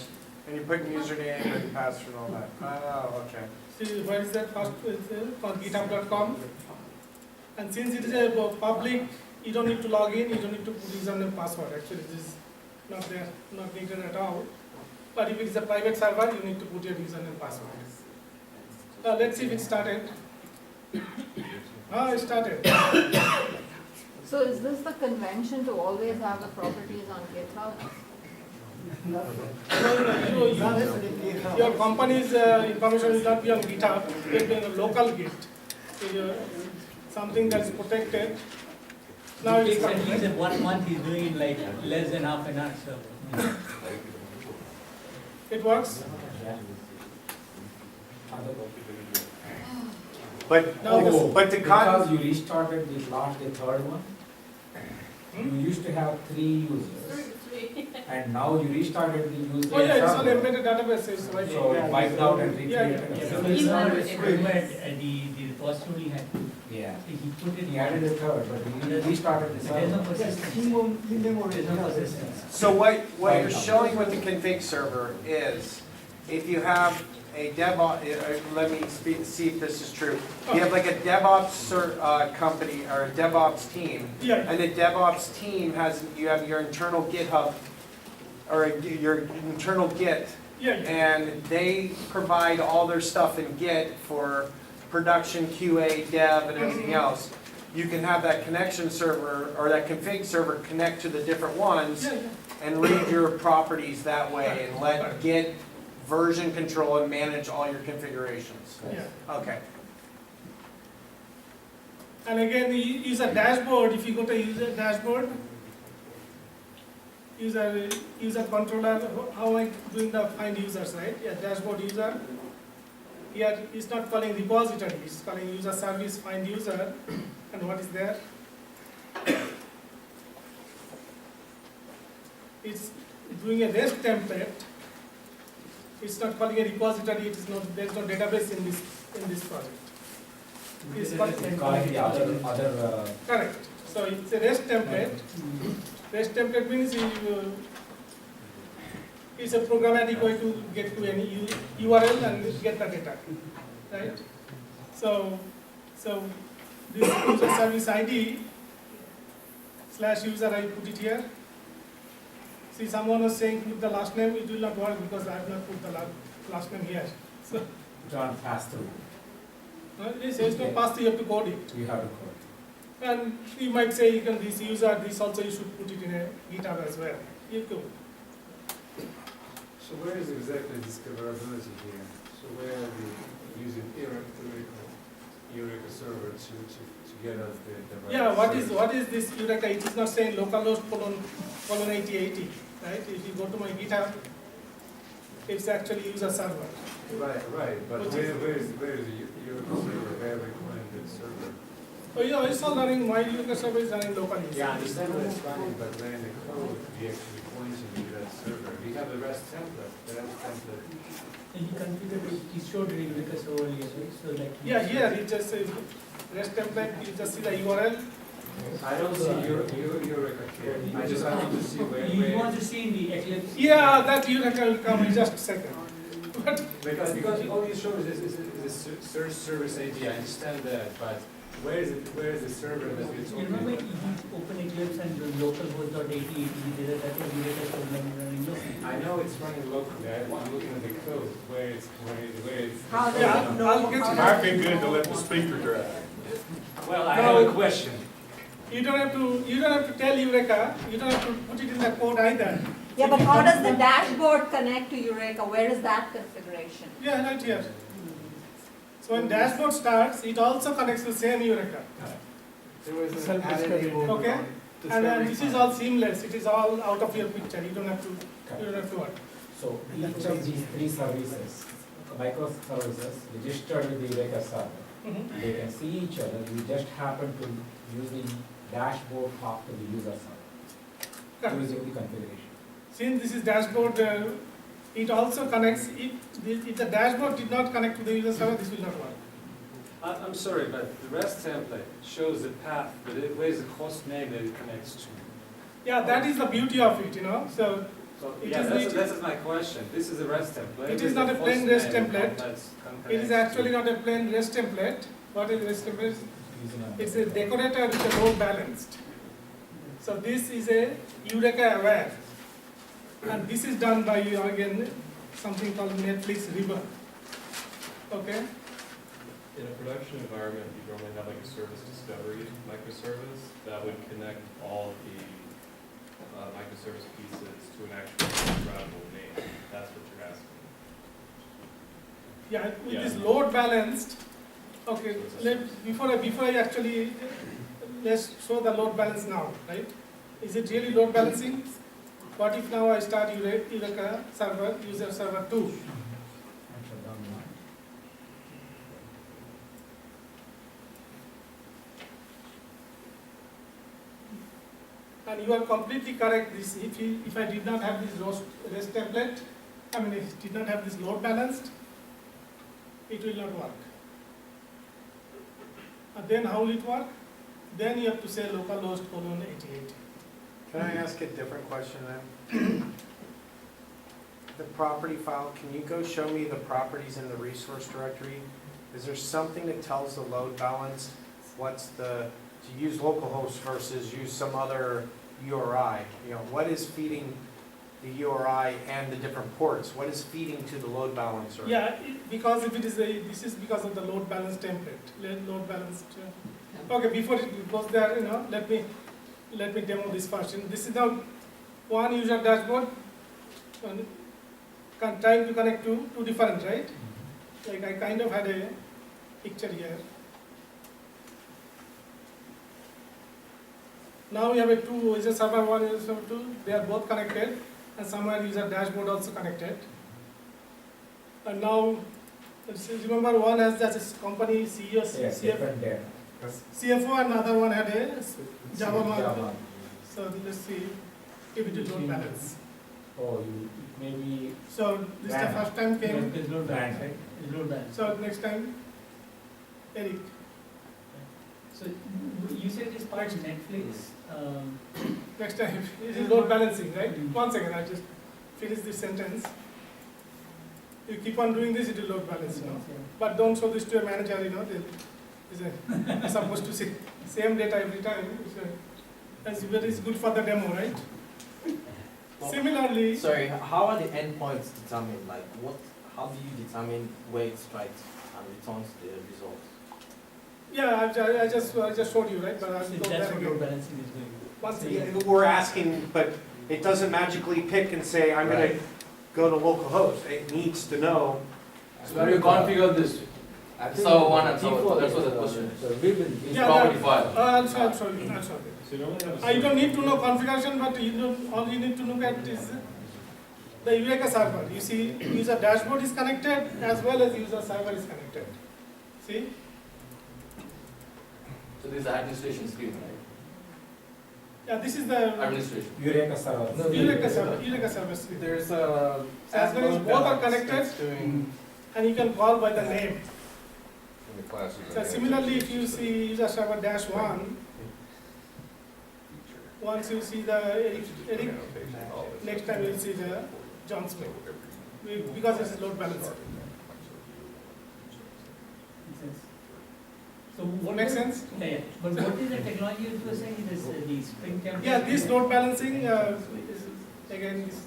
And you put username and password and all that. Oh, okay. See, where is that first, it's on github.com. And since it is a public, you don't need to log in, you don't need to put username and password. Actually, this is not there, not needed at all. But if it is a private server, you need to put your username and password. Let's see if it started. It started. So is this the convention to always have the properties on GitHub? Your company's information will not be on GitHub, it will be on a local Git. So something that's protected. Now It it's takes at coming, least right? 1 month, he's doing it like less than half an hour, so. It works? Yeah. Other- But, No. but the Because you restarted the last, the third one, Hmm? you used to have 3 users, and now you restarted the user. Oh yeah, it's on server. embedded databases, right? So it wiped out and Yeah, recreated. Yeah, a because server. it's not implement, the repository had, Yeah, he put it. he added a third, but he restarted the There's no server. persistence. There's no persistence. So what you're showing with the config server is, if you have a DevOps, let me see if this is true. You have like a DevOps company or a DevOps team, Yeah, and the DevOps team you have your internal GitHub, or your internal Git, yeah, and they provide all their stuff in Git for production, QA, dev, and everything else. You can have that connection server, or that config server connect to the different ones, yeah. and read your properties that way, and let Git version control and manage all your configurations. Yeah. Okay. And again, you use a dashboard. If you go to user dashboard, user controller, how am I doing the find users, right? Yeah, dashboard user. Here it's not calling repository, it's calling user service find user. And what is there? It's doing a REST template. It's not calling a repository, it is not, there's no database in this project. It's Calling the other, correct. So it's a REST template. REST template means it's a programmatic way to get to any URL and get the data, right? So this user service ID / user, I put it here. See, someone was saying put the last name, it will not work because I have not put the last name here. So John pass through. it's not pass through, you have to code it. You have to code. And you might say you can this user, this also you should put it in a GitHub as well. You go. So where is exactly discoverability here? So where are we using Eureka server to get us the right Yeah, service? what is this Eureka? It is not saying localhost colon 8080, right? If you go to my GitHub, it's actually user server. Right, but where is the Eureka server? Where are we calling the server? Oh yeah, it's all running, my Eureka server is running locally. Yeah, I understand what it's running, but where in the code we actually pointing to that server? We have a REST template, the REST template. And he configured it, he showed it because earlier, right? So like. Yeah, here it just says REST template, you just see the URL. I don't see Eureka here. I want to see where. You want to see in the Eclipse? Yeah, that Eureka will come in just a second. But Because all you show is a search service API, I understand that, but where is the server that we're You talking remember about? you open Eclipse and your localhost.8080, you did it, that was Eureka for running locally. I know it's running locally, I'm looking at the code, where it's. How does Yeah, it know? I'll get to that. How does- good to let the speaker drive. Well, I No. have a question. you don't have to tell Eureka, you don't have to put it in the code either. Yeah, but how does the dashboard connect to Eureka? Where is that configuration? Yeah, right here. So when dashboard starts, it also connects to same Eureka. There was an Self-discovery. added Okay. And then this is all seamless, it is all out of your picture, you don't have to work. So each of these three services, microservices registered with the Eureka server, Mhm. they can see each other, we just happen to use the dashboard talk to the user server, Correct. using the configuration. Since this is dashboard, it also connects, if the dashboard did not connect to the user server, this will not work. I'm sorry, but the REST template shows the path, but where's the host name that it connects to? Yeah, that is the beauty of it, so So, It yeah, is that's my question. This is a REST template. It is not a plain REST template. it is actually not a plain REST template. What is REST template? It's a decorator with a load balanced. So this is a Eureka aware. And this is done by, again, something called Netflix River. Okay? In a production environment, you normally have like a service discovery microservice that would connect all the microservice pieces to an actual routable name. That's what you're asking. Yeah, with Yeah. this load balanced, okay, before I actually, let's show the load balance now, right? Is it really load balancing? What if now I start Eureka server, user server 2? And you are completely correct. This, if I did not have this REST template, if it did not have this load balanced, it will not work. And then how will it work? Then you have to say localhost colon 8080. Can I ask a different question then? The property file, can you go show me the properties in the resource directory? Is there something that tells the load balance what's to use localhost versus use some other URI? What is feeding the URI and the different ports? What is feeding to the load balancer? Yeah, because if it is this is because of the load balance template. Load balanced. Okay, before it goes there, let me demo this first. This is now one user dashboard. And trying to connect to two different, right? Like I kind of had a picture here. Now we have a two user server 1, user server 2. They are both connected, and somewhere user dashboard also connected. And now, remember one has that company CEO, Yes, different data. CFO, and another one had a JavaMUG. Java. So let's see if it will load balance. Oh, maybe. So this is the first time came. There's load balance, right? There's load balance. So next time, Eric. So you said this part of Netflix. Next time, it is load balancing, right? 1 second, I just finish this sentence. You keep on doing this, it will load balance, But don't show this to a manager, They're supposed to see same data every time. That's very good for the demo, right? Similarly, Sorry, how are the endpoints determined? How do you determine where it strikes and returns the results? yeah, I just showed you, right? But I'll So go that's there what load again. balancing is doing. Once Yeah, again. we're asking, but it doesn't magically pick and say, I'm gonna go to localhost. It needs to know. So when you configure this, I think server one and server default two, that's what the is, question is. the ribbon is Yeah, property that- file. I'll show you, I'll show you. So you normally have a. You don't need to know configuration, but you know, all you need to look at is the Eureka server. You see, user dashboard is connected as well as user server is connected. See? So this is the administration screen, right? Yeah, this is the Administration. Eureka server. No, Eureka server. screen. There's a. As well as both are connected, Doing. and you can call by the name. In the classes. So similarly, if you see user server -1, once you see the Eric, next time you'll see the John Smith, because it's a load balancer. Makes sense. So what Makes was- sense? Yeah, yeah. But what is the technology you were saying, this, the Spring template? Yeah, this load balancing is again is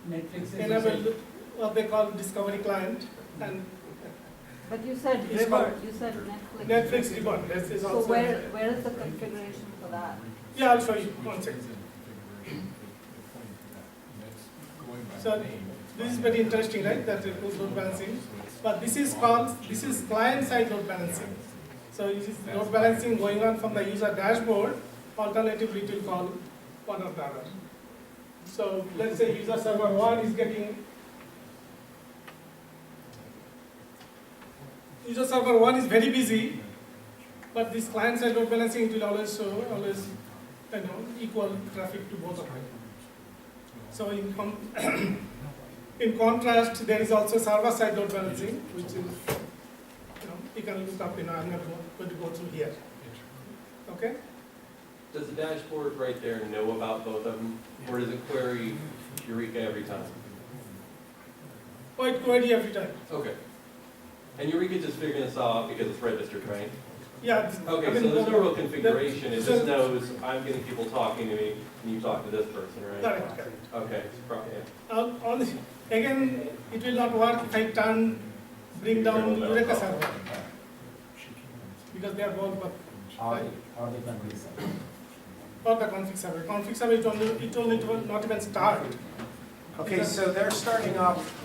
Netflix is. enabled what they call discovery client and But you said It's river, called you said Netflix. Netflix ribbon. This is So also. where is the configuration for that? Yeah, I'll show you. One second. So this is very interesting, right? That it goes load balancing. But this is client-side load balancing. So this is load balancing going on from the user dashboard. Alternatively, it will call one or the other. So let's say user server 1 is getting. User server 1 is very busy, but this client-side load balancing it will always show equal traffic to both of them. So in contrast, there is also server-side load balancing, which is you can look up. I'm not going to go through here. Okay. Does the dashboard right there know about both of them, or does it query Eureka every time? Oh, it query every time. Okay. And Eureka just figuring this out because it's registered, right? Yeah. Okay, I mean, so there's no real configuration, it so- just knows I'm getting people talking to me, and you talk to this person, right? Correct. Okay, probably, yeah. Again, it will not work if I bring down Eureka server, because they are both, but Or the config server. or the config server. Config server, it will not even start. Okay, so they're starting off,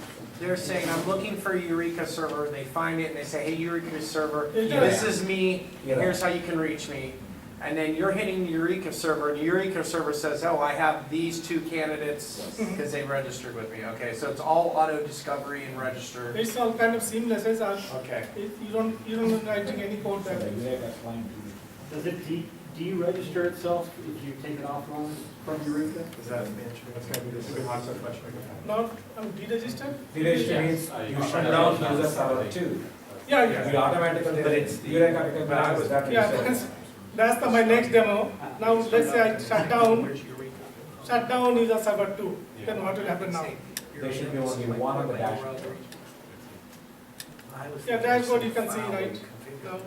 they're saying, I'm looking for a Eureka server, they find it and they say, hey, Eureka server, Yeah. this is me, Yeah. here's how you can reach me. And then you're hitting the Eureka server, and the Eureka server says, oh, I have these two candidates, because they registered with me, okay? So it's all auto discovery and registered. It's all kind of seamless. Okay. You don't writing any code So there. the Eureka client Does it deregister itself if you take it offline from Eureka? Is that the answer? That's gonna be the hot question. Not deregistered. deregister means you shut down user server 2. Yeah. You automatically, Eureka recognizes that Yeah, user. that's my next demo. Now let's say I shut down user server 2. Then what will happen now? There should be only one on the dashboard. Yeah, dashboard you can see right now.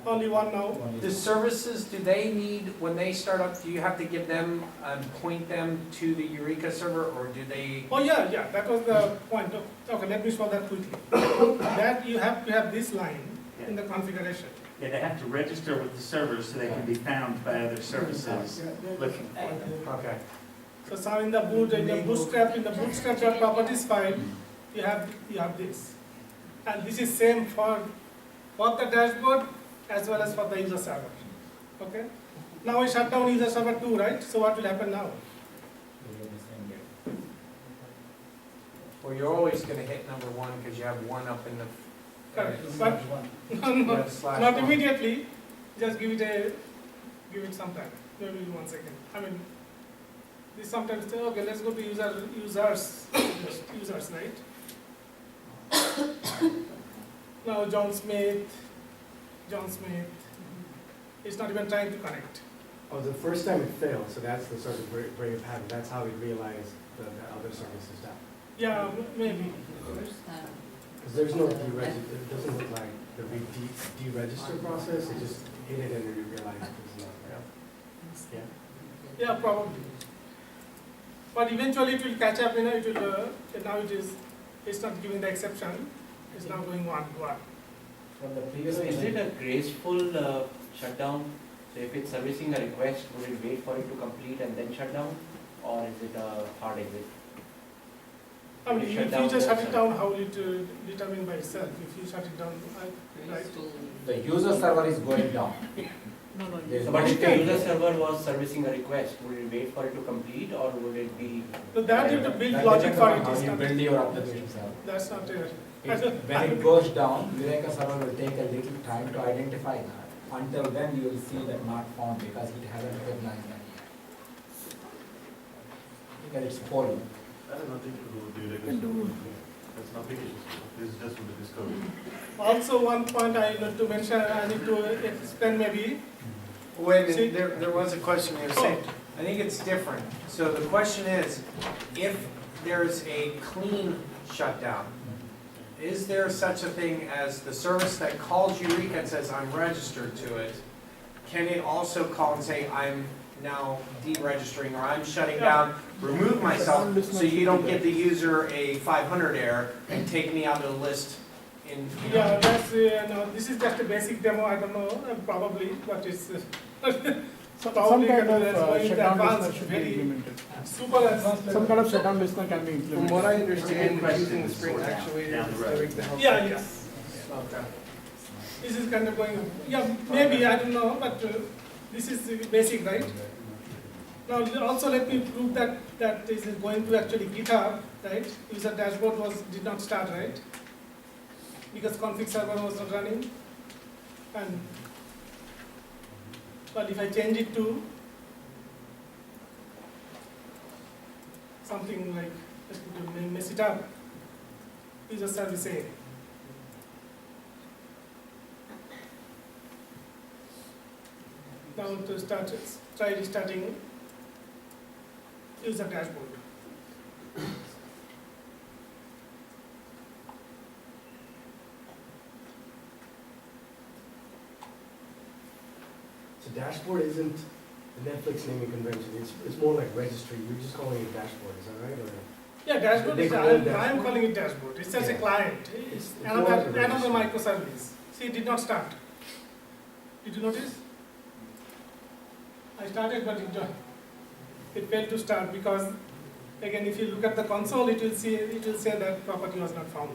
Only one now. The services, do they need, when they start up, do you have to give them, point them to the Eureka server, or do they? Oh yeah, that was the point. Okay, let me show that quickly. That you have to have this line in the configuration. Yeah, they have to register with the servers so they can be found by other services looking for them. Okay. So in the bootstrap.properties file, you have this. And this is same for the dashboard as well as for the user server. Okay? Now I shut down user server 2, right? So what will happen now? Well, you're always gonna hit number 1, because you have 1 up in the. Correct. But not immediately. Just give it some time. Maybe 1 second. I mean, this sometimes say, okay, let's go to users, right? Now John Smith, it's not even trying to connect. Oh, the first time it failed, so that's the sort of break pattern. That's how it realized the other service is down. Yeah, maybe. Because there's no deregister, it doesn't look like the deregister process, it just hit it and then you realize it's not there. Yeah. Yeah, probably. But eventually it will catch up, it will, now it's not giving the exception, it's now going 1 to 1. From the previous So is it a graceful shutdown? So if it's servicing a request, would it wait for it to complete and then shut down? Or is it a hard exit? I mean, You if shut you down just the shut it down, how will it determine by itself? If you shut it down, right? The user server is going down. No, no. There's So, but if the Okay. user server was servicing a request, would it wait for it to complete or would it be? So that you have to build That logic depends for on it. how It's you not, build your application server. that's not there. When it goes down, Eureka server will take a little time to identify that. Until then, you will see that not found because it hasn't recognized that yet. Because it's polling. That has nothing to do with the regulation. That's not application. This is just with the discovery. Also, one point I need to mention, I need to explain maybe. Wait a See- minute, there was a question you were saying. I think it's different. So the question is, if there's a clean shutdown, is there such a thing as the service that calls Eureka and says, I'm registered to it? Can it also call and say, I'm now deregistering, or I'm shutting down, remove myself, so you don't give the user a 500 error and take me out of the list in, you know? Yeah, that's, no, this is just a basic demo, I don't know, probably, but it's, Some probably kind can of be going shutdown advanced, listener should be very implemented. super advanced. Some kind of shutdown listener can be implemented. From what I understand, using the Spring actuator is direct the help. Yeah, yes. Okay. This is kind of going, yeah, maybe, I don't know, but this is basic, right? Now, also let me prove that this is going to actually GitHub, right? User dashboard did not start, right? Because config server was not running. And, but if I change it to something like, just to mess it up, user service A. Now to try restarting user dashboard. So dashboard isn't the Netflix naming convention, it's more like registry, you're just calling it dashboard, is that right? Or Yeah, dashboard They is, call it I'm dashboard? calling it dashboard, it's just a Yeah. client, it's It's another more like a microservice. See, it did not start. Did you notice? I started, but it failed to start because, again, if you look at the console, it will say that property was not found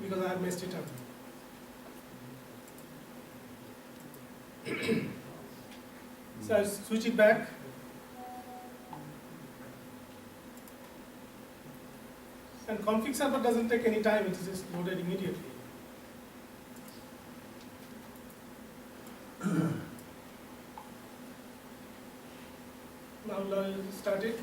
because I have messed it up. So I switch it back. And config server doesn't take any time, it is just loaded immediately. Now I'll start it.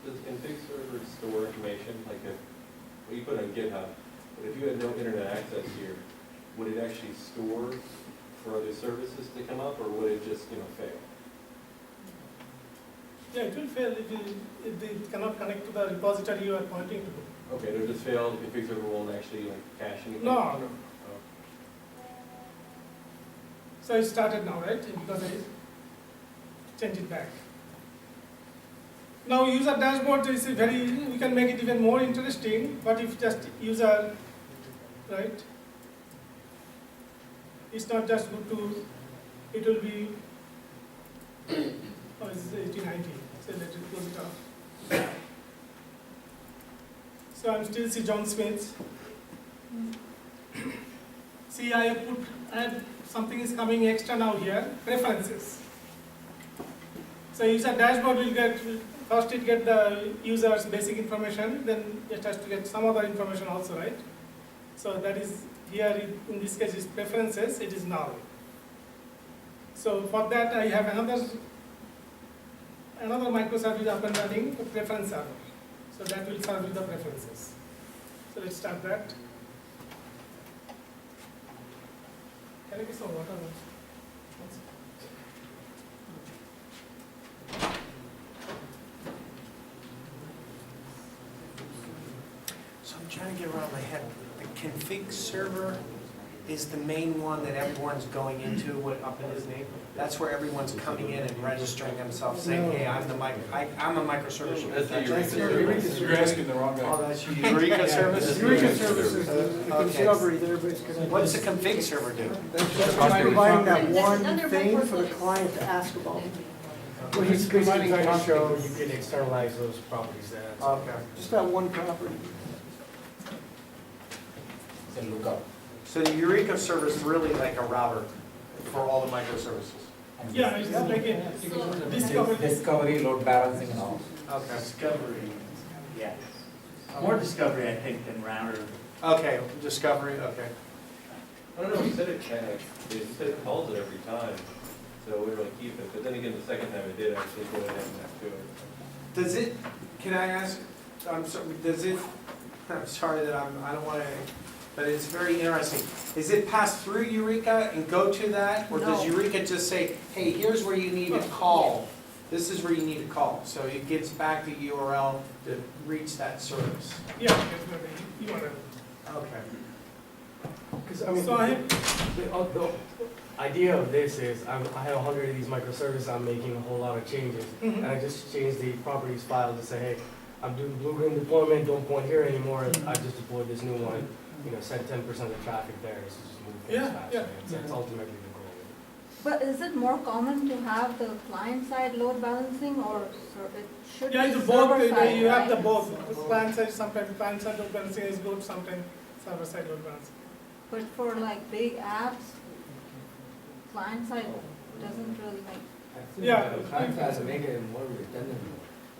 Does config server store information, like if, well, you put it on GitHub, but if you had no internet access here, would it actually store for other services to come up, or would it just, fail? Yeah, it will fail if it cannot connect to the repository you are pointing to. Okay, it'll just fail, the config server won't actually cache anything? No. Oh. So it started now, right? Because I changed it back. Now user dashboard is we can make it even more interesting, but if just user, right? It's not just good to, it will be, oh, it's 1890, so let it close it off. So I'm still see John Smith. See, I have something is coming extra now here, preferences. So user dashboard will get, first it get the user's basic information, then it has to get some other information also, right? So that is, here in this case is preferences, it is null. So for that I have another microservice up and running, a preference server. So that will serve with the preferences. So let's start that. Can I get some water? So I'm trying to get around my head. The config server is the main one that everyone's going into up in his name. That's where everyone's coming in and registering themselves, saying, hey, I'm a microservice. That's the That's Eureka. the You're asking the wrong Oh, guy. that's Eureka service? Eureka services, the Okay. discovery there, basically. What's the config server do? That's providing that one Under thing for the Microservice. client to ask about. Well, he's basically trying to show you can externalize those properties there. Okay. Just that one property. So look up. So the Eureka server is really like a router for all the microservices? Yeah, it's like a discovery. Discovery, load balancing and all. Okay. Discovery, yeah. More discovery, I think, than router. Okay, discovery, okay. I don't know, he said it said it calls it every time, so we really keep it, but then again, the second time it did actually go ahead and have to it. Does it, can I ask, I'm sorry, does it, I'm sorry that I don't want to, but it's very interesting. Is it pass through Eureka and go to that? Or does No. Eureka just say, hey, here's where you need to call? This is where you need to call. So it gets back the URL to reach that service. Yeah, definitely, you want to. Okay. Because, I mean, So I, the idea of this is, I have 100 of these microservices, I'm making a whole lot of changes. And I just changed the properties file to say, hey, I'm doing blue-green deployment, don't point here anymore, I just deployed this new one. Send 10% of the traffic there, so just move things Yeah, faster. yeah. It's ultimately the goal. But is it more common to have the client-side load balancing or it should be yeah, it's both, server-side, you have the right? both. The client side, sometimes client side load balancing is good, sometimes server side load balancing. But for like big apps, client-side doesn't really make. Yeah. The client side make it more redundant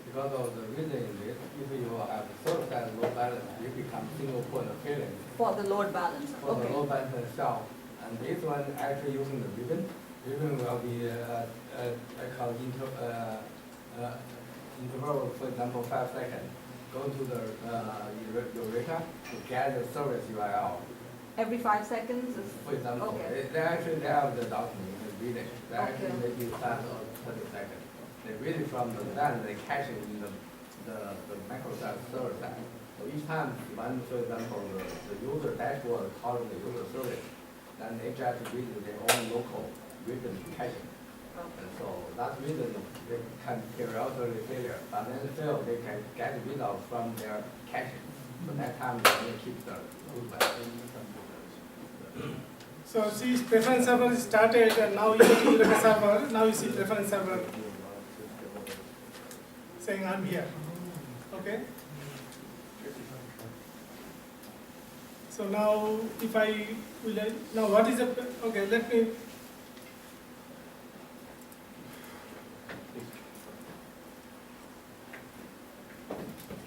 because of the reason is if you have the server side load balance, it becomes single point of failure For the load balancer, for the okay. load balancer itself. And this one actually using the ribbon. Ribbon will be I call interval, for example, 5 seconds. Go to the Eureka to get the service URL. Every 5 seconds is, For example, Okay. they have the document, they read it. They actually Okay. maybe fast or 30 seconds. They read it from the then they cache it in the Microservice server side. So each time when, for example, the user dashboard calling the user service, then they try to read their own local written caching. And so that reason they can periodically failure, but then fail, they can get results from their caching. So that time they only keep the rootback. So see, preference server is started and now you go to Eureka server, now you see preference server saying I'm here, okay? So now if I will, now what is the, okay, let me,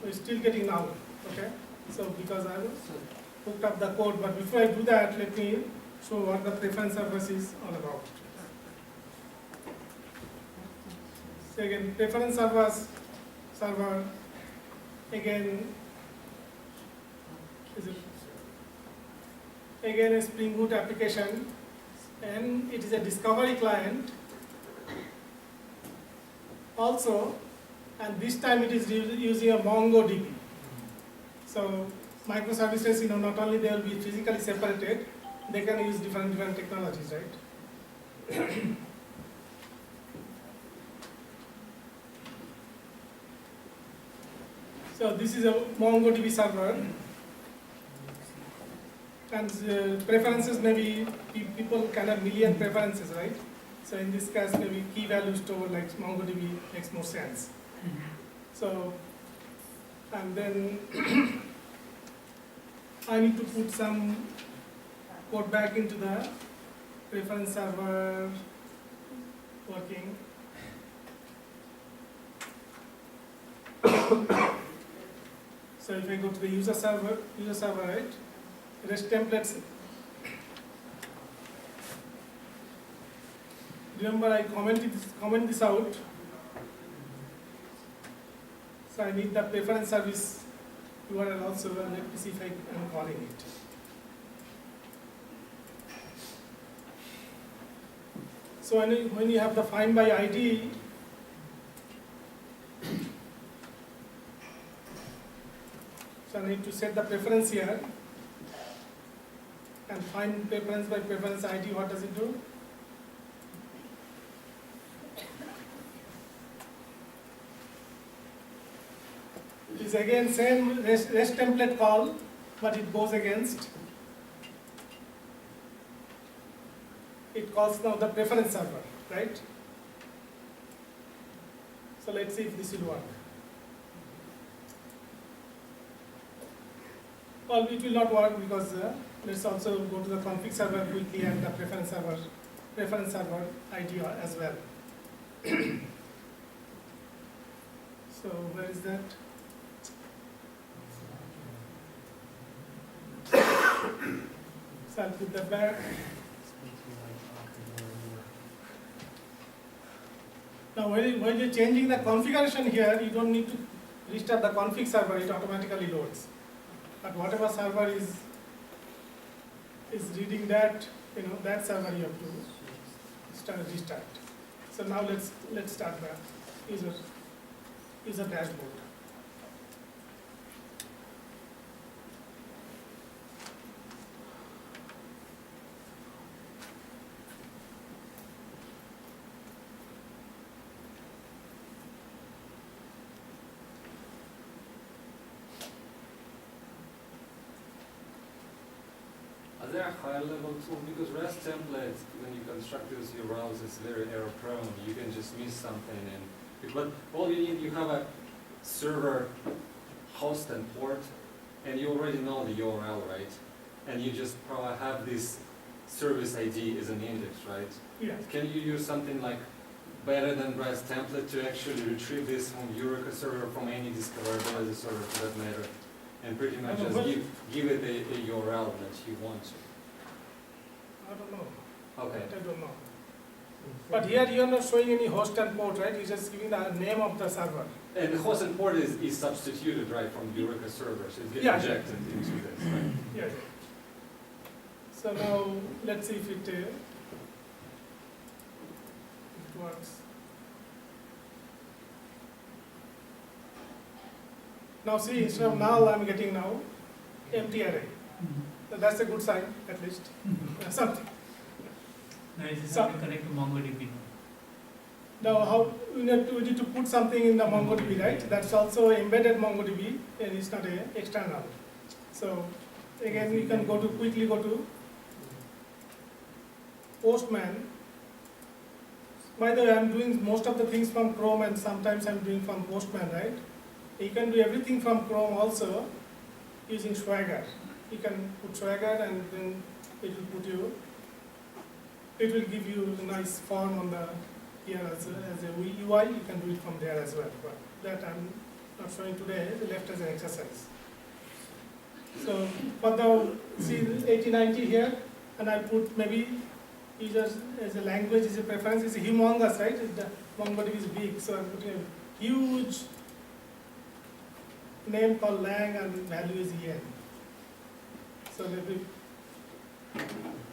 we're still getting now, okay? So because I was hooked up the code, but before I do that, let me show what the preference service is all about. So again, preference server, again, is it, again a Spring Boot application, and it is a discovery client also, and this time it is using a MongoDB. So microservices, not only they will be physically separated, they can use different technologies, right? So this is a MongoDB server, and preferences maybe people can have million preferences, right? So in this case, maybe key value store like MongoDB makes more sense. So, and then I need to put some code back into the preference server working. So if I go to the user server, right? REST templates. Remember, I comment this out. So I need the preference service URL also, and let me see if I am calling it. So when you have the find by ID, so I need to set the preference here, and find preference by preference ID, what does it do? It's again same REST template call, but it goes against. It calls now the preference server, right? So let's see if this will work. Well, it will not work because let's also go to the config server quickly and the preference server ID as well. So where is that? So I'll put that back. Now when you're changing the configuration here, you don't need to restart the config server, it automatically loads. But whatever server is reading that, that server you have to restart. So now let's start the user dashboard. Are there a higher level tool? Because REST templates, when you construct those URLs, it's very error prone. You can just miss something, but all you need, you have a server host and port, and you already know the URL, right? And you just probably have this service ID as an index, right? Yes. Can you use something like better than REST template to actually retrieve this from Eureka server, from any discoverability server for that matter? And pretty much just give it a URL that you want to. I don't know. Okay. I don't know. But here you are not showing any host and port, right? You're just giving the name of the server. And the host and port is substituted, right, from Eureka server, so it gets injected into this, right? Yeah. So now let's see if it works. Now see, instead of null, I'm getting now empty array. So that's a good sign, at least. Something. Now is this how to connect to MongoDB? Now how we need to put something in the MongoDB, right? That's also embedded MongoDB, and it's not a external. So again, we can quickly go to Postman. By the way, I'm doing most of the things from Chrome, and sometimes I'm doing from Postman, right? You can do everything from Chrome also using Swagger. You can put Swagger and then it will give you a nice form on the here as a UI. You can do it from there as well. But that I'm not showing today, left as an exercise. So for the see 8090 here, and I put maybe users as a language is a preference, is humongous, right? The MongoDB is big, so I'm putting a huge name called lang and value is en. So let me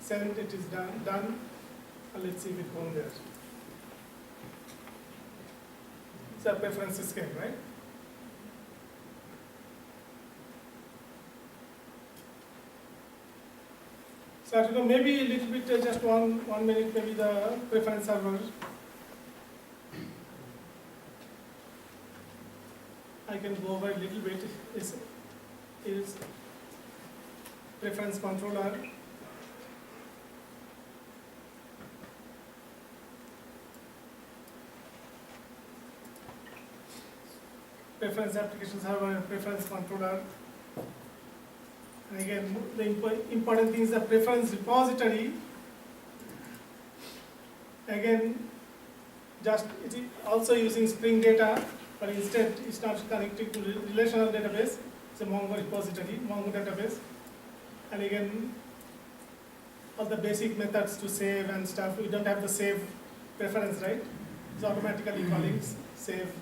send, it is done. And let's see if it goes there. It's a preferences scheme, right? So I don't know, maybe a little bit, just one minute, maybe the preference server. I can go over a little bit. Is preference controller. Preference application server, preference controller. And again, the important thing is the preference repository. Again, just it is also using Spring data, but instead it's not connected to relational database. It's a Mongo repository, Mongo database. And again, all the basic methods to save and stuff. We don't have the save preference, right? It's automatically calling save.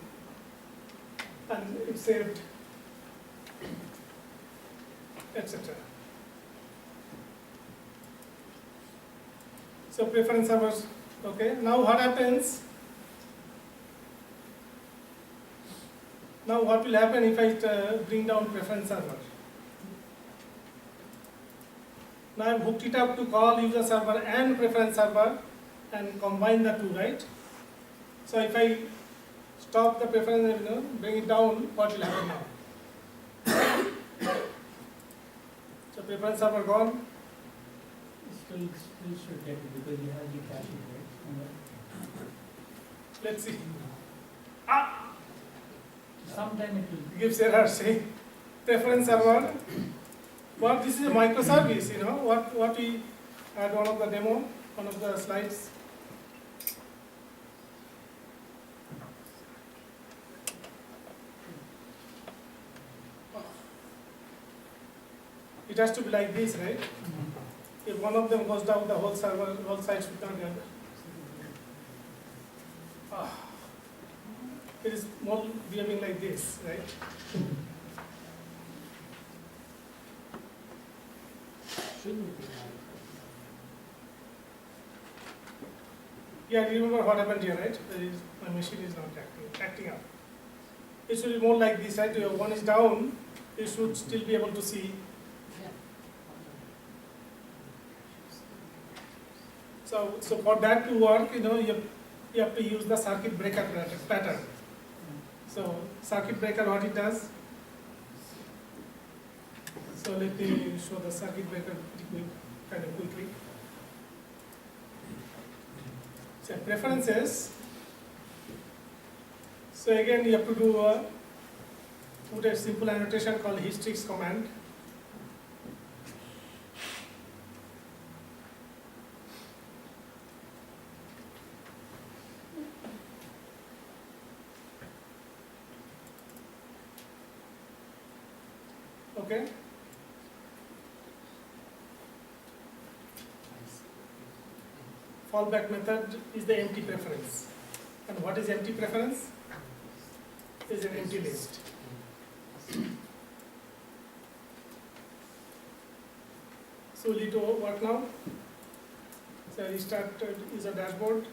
And it's saved, etc. So preference servers, okay. Now what happens? Now what will happen if I bring down preference server? Now I've hooked it up to call user server and preference server and combine the two, right? So if I stop the preference, bring it down, what will happen now? So preference server gone. Still should get it because you have the caching, right? Let's see. Sometime it will. Gives error, say preference server. What this is a microservice, what we had one of the demo, one of the slides. It has to be like this, right? If one of them goes down, the whole server, whole site should not gather. It is more behaving like this, right? Yeah, remember what happened here, right? My machine is not acting up. It should be more like this, right? If one is down, you should still be able to see. So for that to work, you have to use the circuit breaker pattern. So circuit breaker, what it does? So let me show the circuit breaker kind of quickly. So preferences. So again, you have to do put a simple annotation called histories command. Okay. Fallback method is the empty preference. And what is empty preference? It is an empty list. So will it work now? So I restart user dashboard.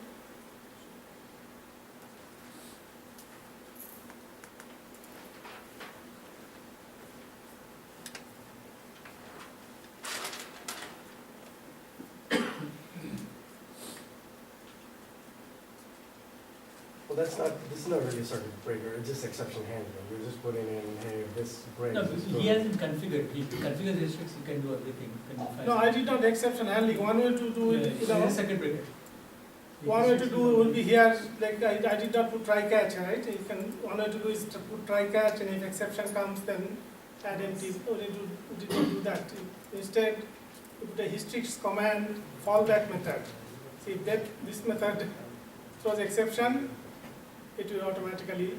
Well, this is not really a circuit breaker, it's just exception handling. You're just putting in, hey, if this breaks. No, he hasn't configured. He configures the restricts, he can do everything. No, I did not exception handling. One way to do it, It's a circuit breaker. one way to do will be here, like I did not put try catch, right? One way to do is to put try catch, and if exception comes, then add empty. Did not do that. Instead, you put a histories command fallback method. See, if this method throws exception, it will automatically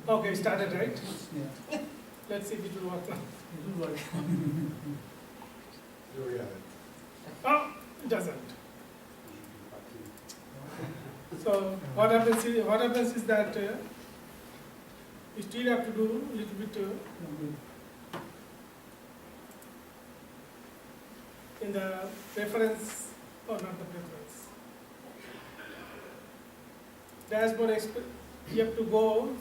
okay, started, right? Yeah. Let's see if it will work now. It will work. Here we have it. Oh, it doesn't. So what happens is that you still have to do a little bit in the preference, or not the preference. Dashboard, you have to go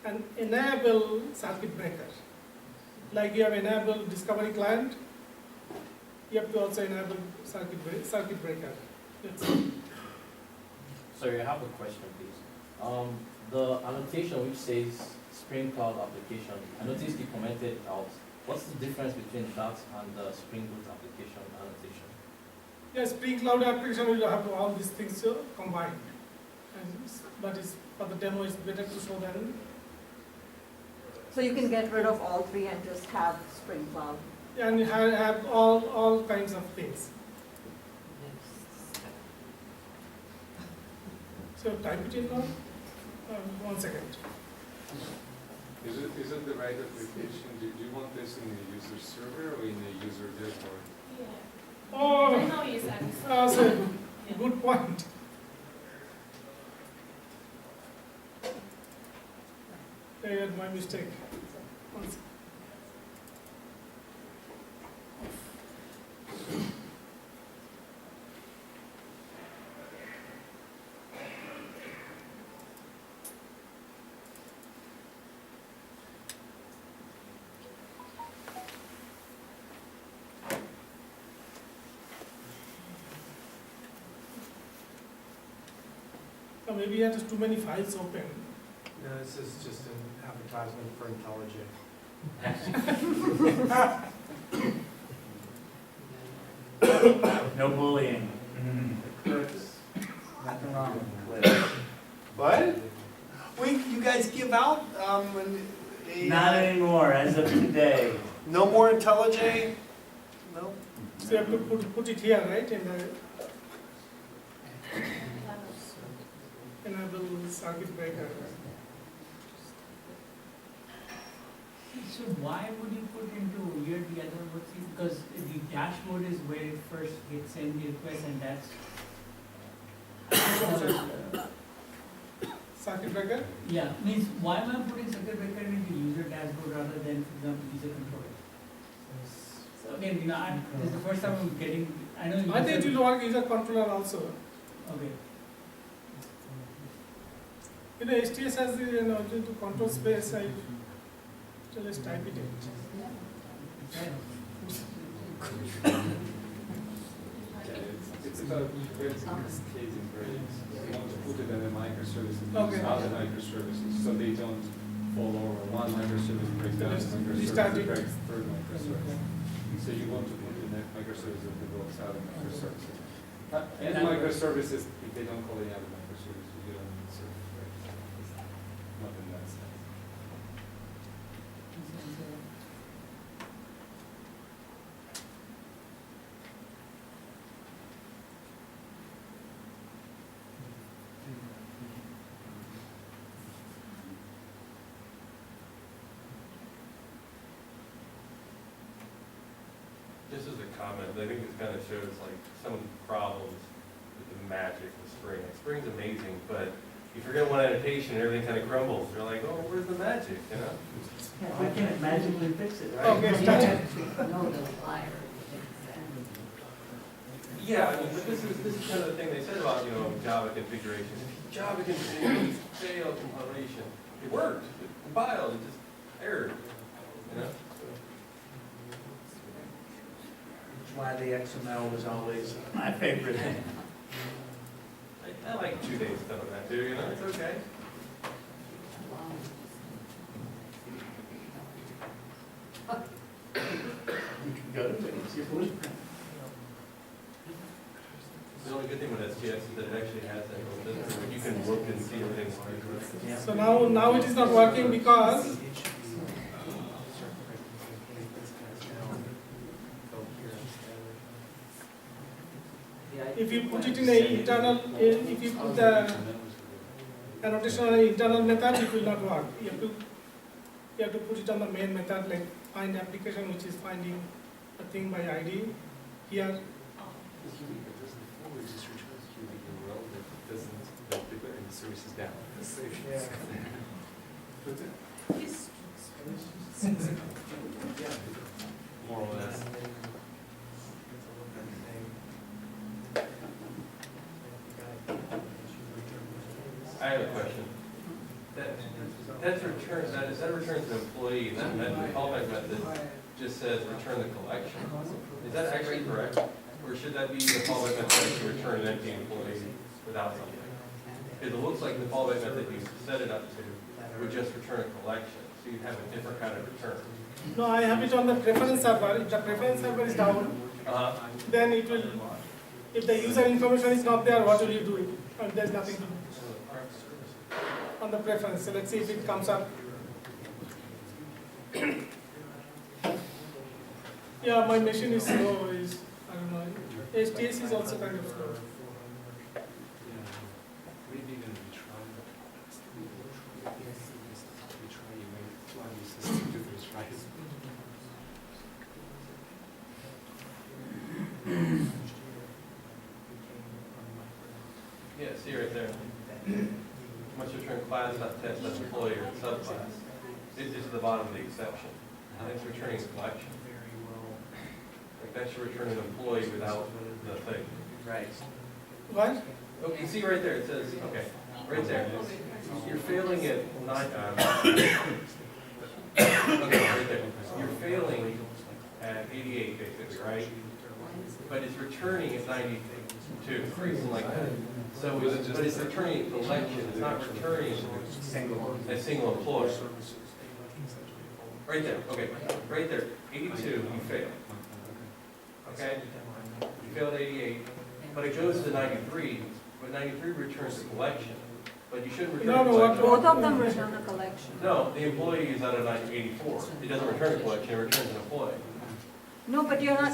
and enable circuit breaker. Like you have enabled discovery client, you have to also enable circuit breaker. Sorry, I have a question, please. The annotation which says Spring Cloud application, I noticed you commented out. What's the difference between that and the Spring Boot application annotation? Yeah, Spring Cloud application will have all these things combined. But for the demo, it's better to show them. So you can get rid of all three and just have Spring Cloud. And have all kinds of things. So type it in now. 1 second. Is it the right application? Do you want this in the user server or in the user dashboard? Yeah. Oh, I know you said. so good point. There, my mistake. 1 second. Or maybe you have too many files open. No, this is just an advertisement for IntelliJ. No bullying. Clips. Nothing wrong with clips. What? Wait, you guys give out, Not anymore, as of today. no more IntelliJ? No? So you have to put it here, right, in the enable circuit breaker. So why would you put into here the other one? Because the dashboard is where it first gets send the request and that's. Circuit breaker? Yeah, means why am I putting circuit breaker into user dashboard rather than, for example, user control? So again, this is the first time I'm getting, I know. I think it will work user controller also. Okay. STS has the, to control space, I just type it in. It's about casing grades. You want to put it in a microservice and Okay. use other microservices, so they don't fall over. One microservice breaks down, Just microservice restart it. breaks third microservice. So you want to put in a microservice that develops other microservices. And microservices, if they don't call any other microservices, you don't need service breaks. Not in that sense. This is a comment, I think this kind of shows like some of the problems with the magic of Spring. Like, Spring's amazing, but you forget one annotation, everything kind of crumbles. You're like, oh, where's the magic, you know? Why can't it magically fix it, right? Okay, start it. Yeah, I mean, but this is kind of the thing they said about, Java configurations. If Java configurations fail compilation, it worked, it compiled, it just errored, you know? Why the XML was always my favorite thing. I like 2 days stuff on that too, it's okay. You can go to it, it's your blueprint. The only good thing with STS is that it actually has that little business where you can look and see everything's like. Yeah. So now it is not working because if you put it in a internal, if you put the annotation on an internal method, it will not work. You have to put it on the main method, like find application which is finding a thing by ID. Here, Services down. More or less. I have a question. That returns an employee, and then the callback method just says return the collection. Is that actually correct? Or should that be the callback method to return an empty employee without something? Because it looks like the callback method you set it up to would just return a collection, so you'd have a different kind of return. no, I have it on the preference server. If the preference server is down, then it will, if the user information is not there, what will you do? And there's nothing to do. On the preference, so let's see if it comes up. Yeah, my machine is slow, I don't know. STS is also kind of slow. Maybe even retry. Retry, you may fly your system to retry. Yeah, see right there. Must return class.test.employee or subclass. It's just the bottom of the exception. And it's returning a collection. Like that should return an employee without the thing. Right. What? Oh, you see right there, it says, okay, right there. You're failing at okay, right there. You're failing at 88 basically, right? but it's returning at 92, or something like that. So, but it's returning a collection, it's not returning a single employee. Right there, okay, right there, 82, you failed. Okay? You failed 88, but it goes to 93, but 93 returns a collection. But you shouldn't return a collection. Both of them return a collection. No, the employee is out of 84. It doesn't return a collection, it returns an employee. No, but you're.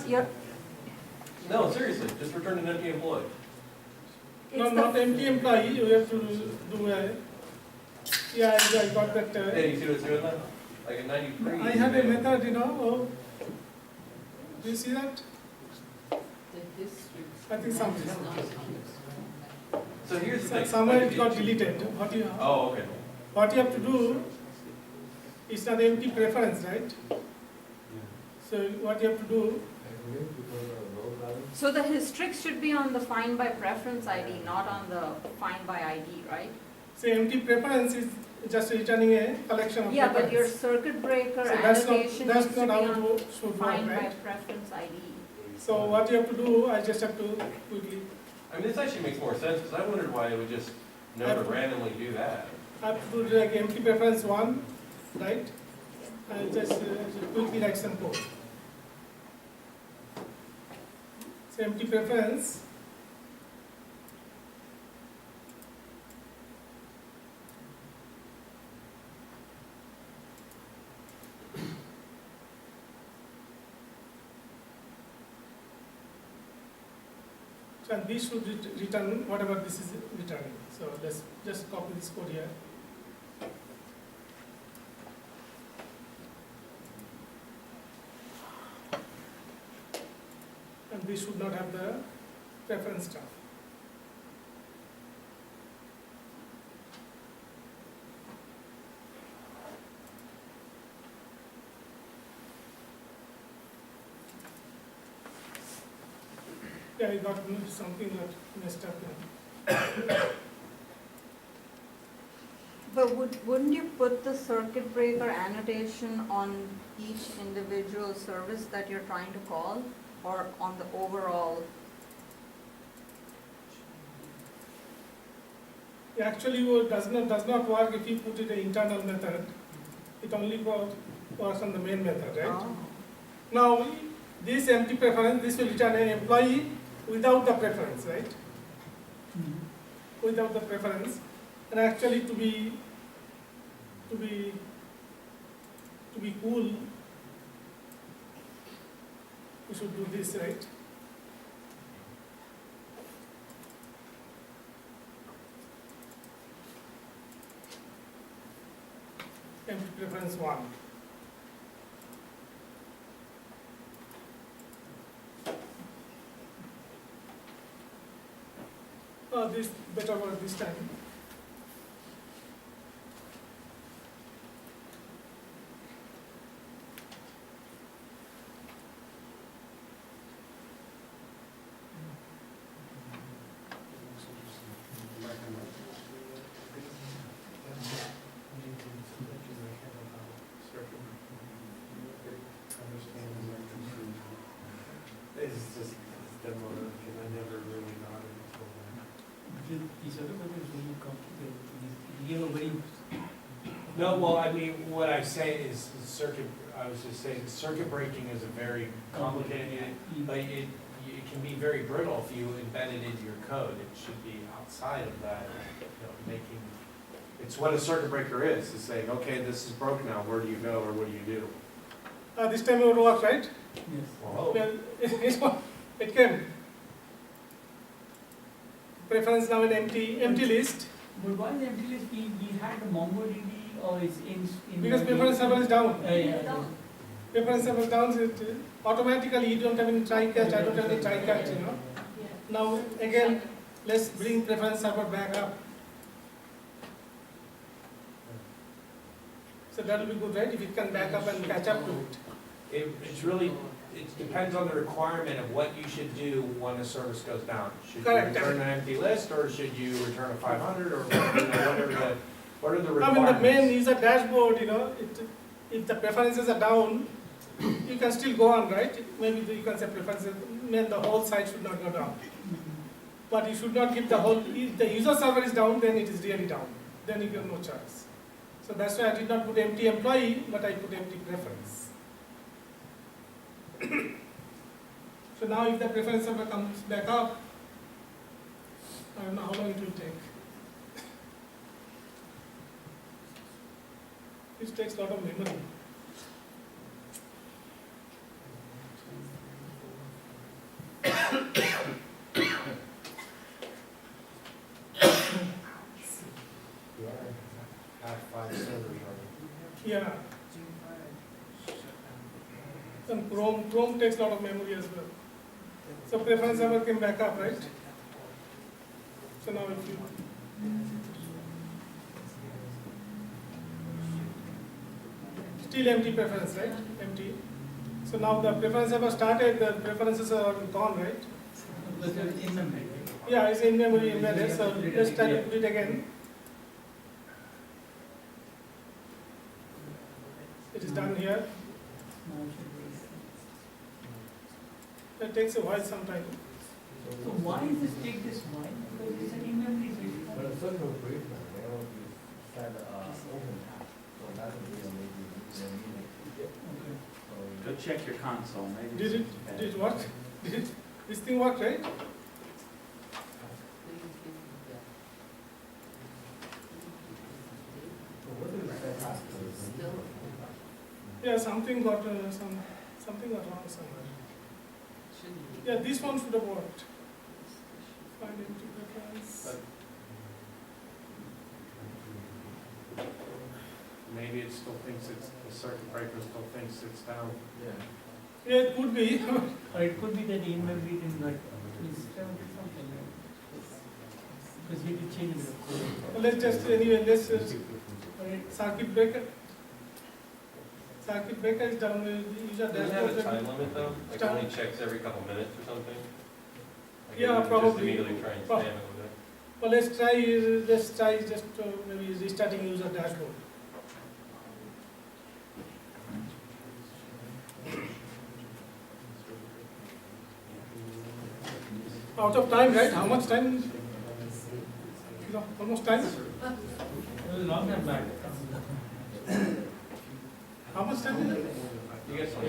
No, seriously, just return an empty employee. No, not empty employee, you have to do a, yeah, I got that. Hey, you see what's doing that? Like a 93. I had a method, do you see that? I think something. So here's the thing. Somewhere it got deleted. Oh, okay. What you have to do, it's an empty preference, right? So what you have to do, So the histories should be on the find by preference ID, not on the find by ID, right? say empty preference is just returning a collection of Yeah, but preference. your circuit breaker So that's annotation not, needs that's to be not how on it should work, find by right? preference ID. So what you have to do, I just have to quickly, I mean, this actually makes more sense, because I wondered why it would just know to randomly do that. I have to do like empty preference 1, right? And just quickly write some code. So empty preference. So and this should return whatever this is returning. So let's just copy this code here. And we should not have the preference stuff. Yeah, I got something that messed up now. But wouldn't you put the circuit breaker annotation on each individual service that you're trying to call, or on the overall? Actually, it does not work if you put it in internal method. It only works on the main method, right? Oh. Now, this empty preference, this will return an employee without the preference, right? Without the preference. And actually, to be cool, we should do this, right? Empty preference 1. This better work this time. It's just demo, because I never really got it until then. These other programs really complicated. You have a very. No, well, I mean, what I say is I was just saying, circuit breaking is a very complicated, like it can be very brittle if you embed it into your code. It should be outside of that, making, it's what a circuit breaker is saying, okay, this is broken now, where do you go or what do you do? This time it would work, right? Yes. Well, Well, it came. Preference now an empty list. But why is empty list? We had the MongoDB or is in. Because preference server is down. Yeah. Preference server is down, it automatically you don't have any try catch, I don't have any try catch, Now again, let's bring preference server back up. So that will be good, right? If it can back up and catch up to it. It's really, it depends on the requirement of what you should do when a service goes down. Should you Correct. return an empty list, or should you return a 500, or what are the I requirements? mean, the main user dashboard, if the preferences are down, you can still go on, right? Maybe you can say preferences, mean the whole site should not go down. But you should not give the whole, if the user server is down, then it is really down. Then you have no choice. So that's why I did not put empty employee, but I put empty preference. So now if the preference server comes back up, I don't know how long it will take. It takes a lot of memory. Yeah. And Chrome takes a lot of memory as well. So preference server came back up, right? So now if you still empty preference, right? Empty. So now the preference server started, the preferences are gone, right? But they're in memory. Yeah, it's in memory embedded. So let's try to put it again. It is done here. It takes a while sometime. So why does this take this while? Because it's an in-memory system. But a circle break, they will be set open tab, so that will be maybe Go check your console, maybe. Did it work? This thing work, right? Yeah, something got something got wrong somewhere. Yeah, this one should have worked. Find empty preference. Maybe it still thinks it's, the circuit breaker still thinks it's down. Yeah, it could be. Or it could be that the in-memory didn't work. It's something, right? Because we did change the code. Let's just circuit breaker. Circuit breaker is down with the user Does it have a dashboard. time limit though? Like Time. only checks every couple minutes or something? Like Yeah, it wouldn't probably. Just immediately try and spam it with it? Well, let's try just maybe restarting user dashboard. Out of time, right? How much time? No, almost time. Long time back. How much time is it? You get some.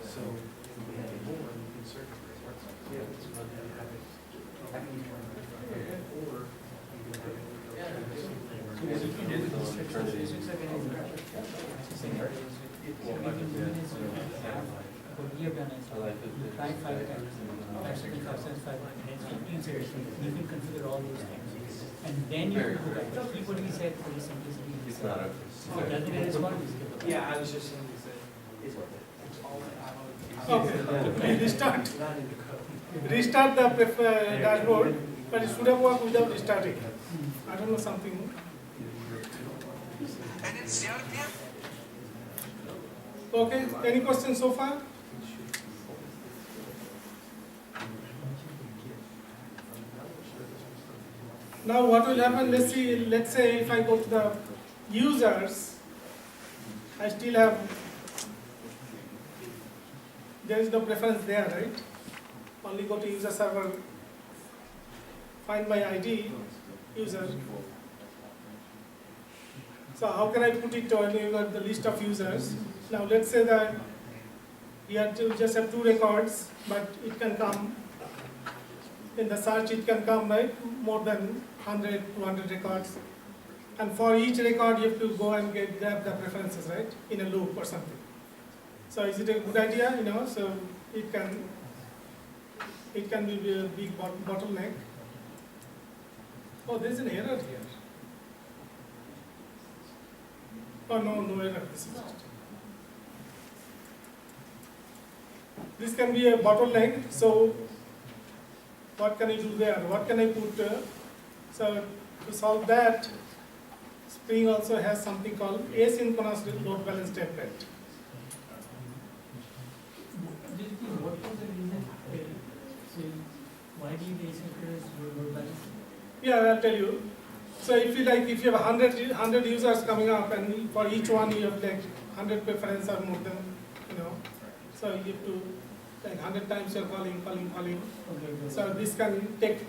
So, What we have done is, we try 5 times, 5 seconds, 5 seconds, 5 minutes, 15 seconds, you can configure all those things. And then you can go back, keep what we said for the simplicity. It's not a. Oh, doesn't it respond? yeah, I was just saying is Okay, restart. Restart the dashboard, but it should have worked without restarting. I don't know something. Okay, any questions so far? Now what will happen, let's say if I go to the users, I still have, there is no preference there, right? Only go to user server, find my ID, user. So how can I put it when you got the list of users? Now let's say that you have to just have 2 records, but it can come, in the search it can come, right, more than 100, 200 records. And for each record you have to go and grab the preferences, right, in a loop or something. So is it a good idea, so it can be a big bottleneck. Oh, there's an error here. Oh, no error, this is just. This can be a bottleneck, so what can I do there? What can I put? So to solve that, Spring also has something called asynchronous load balance template. What was the reason? Why do you asynchronous load balance? Yeah, I'll tell you. So if you have 100 users coming up, and for each one you have like 100 preference or more than, so you have to, like 100 times you're calling. Okay. So this can take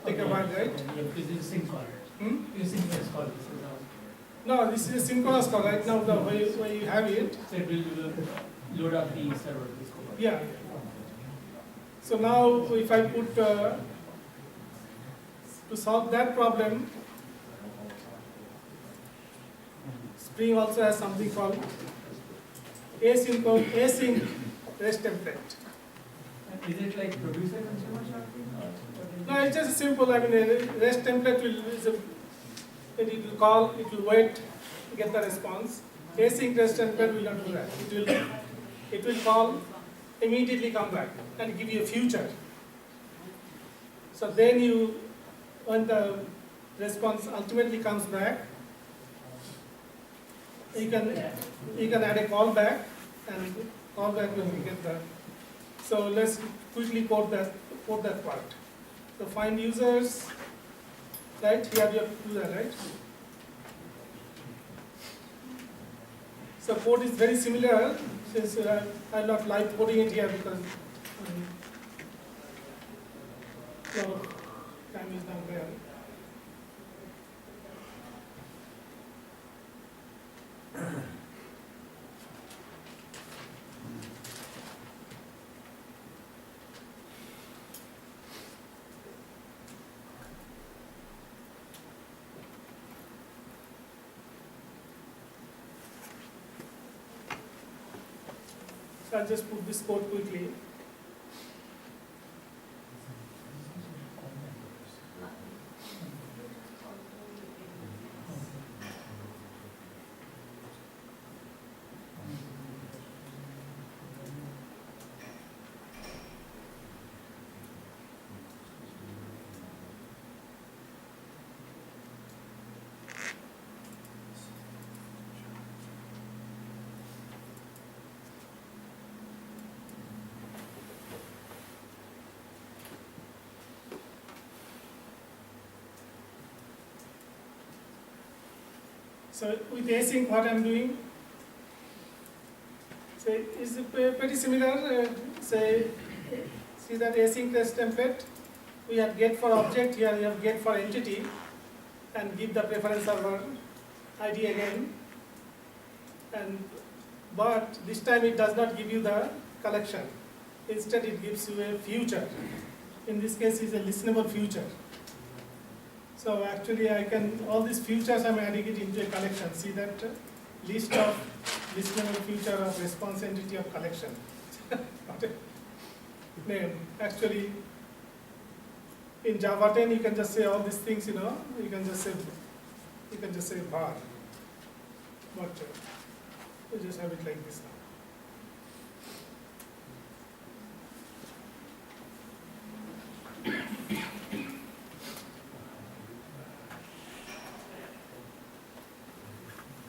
a while, right? Yeah, because it's sync call. Hmm? It's synchronous call, this is how. No, this is a synchronous call. Right now, the way you have it, So it will load up the server. This call. yeah. So now, if I put, to solve that problem, Spring also has something called async REST template. Is it like producer consumer sharding? No, it's just simple. I mean, a REST template it will call, it will wait, get the response. Async REST template will not do that. It will call, immediately come back and give you a future. So then when the response ultimately comes back, you can add a callback and callback when we get that. So let's quickly code that part. So find users, right? Here you have to do that, right? So code is very similar, since I'm not live coding it here because time is not there. So I'll just put this code quickly. So with async, what I'm doing, so it's pretty similar. See that async REST template? We have get for object, here we have get for entity, and give the preference server ID again. But this time it does not give you the collection. Instead it gives you a future. In this case it's a listenable future. So actually all these futures I'm adding it into a collection. See that list of listenable future of response entity of collection. Name. Actually, in Java 10 you can just say all these things, you can just say bar. But we just have it like this now.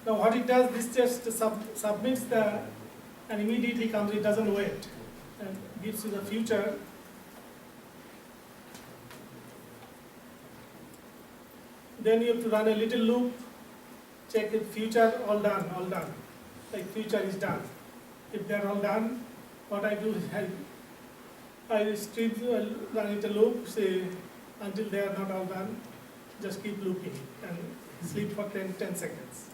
Now what it does, this just submits and immediately comes, it doesn't wait, and gives you the future. Then you have to run a little loop, check if future all done, like future is done. If they're all done, what I do is I strip, run it a loop, say until they are not all done, just keep looping and sleep for 10 seconds.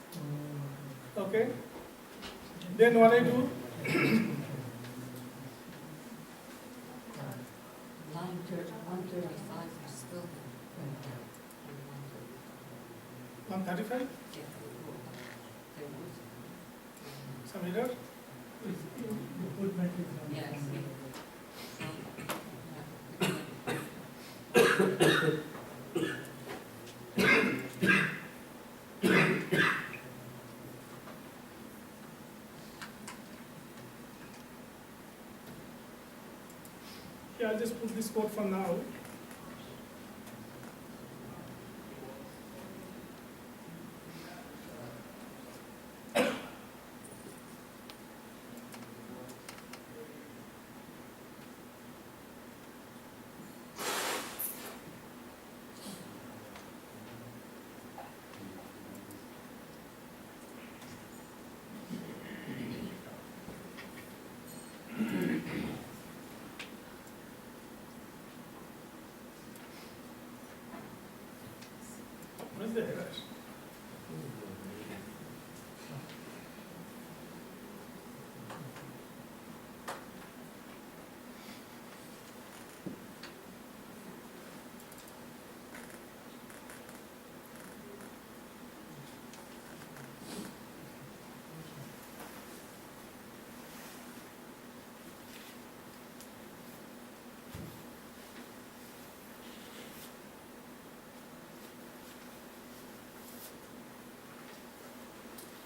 Okay? Then what I do, Line 135 is still 135? Some error? Good metric. Yes. Yeah, I'll just put this code for now.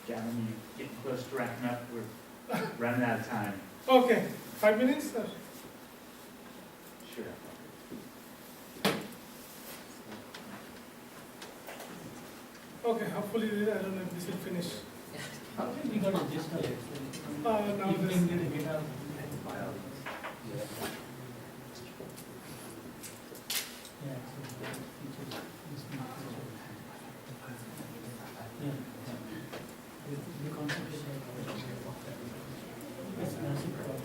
Gentlemen, you're getting close to wrapping up, we're running out of time. Okay, 5 minutes? Sure. Okay, hopefully, I don't know if this will finish. How can we got a gist of it? Now You this, can get a GitHub. Yeah, so features, this feature. Yeah. The concept is it's a massive problem.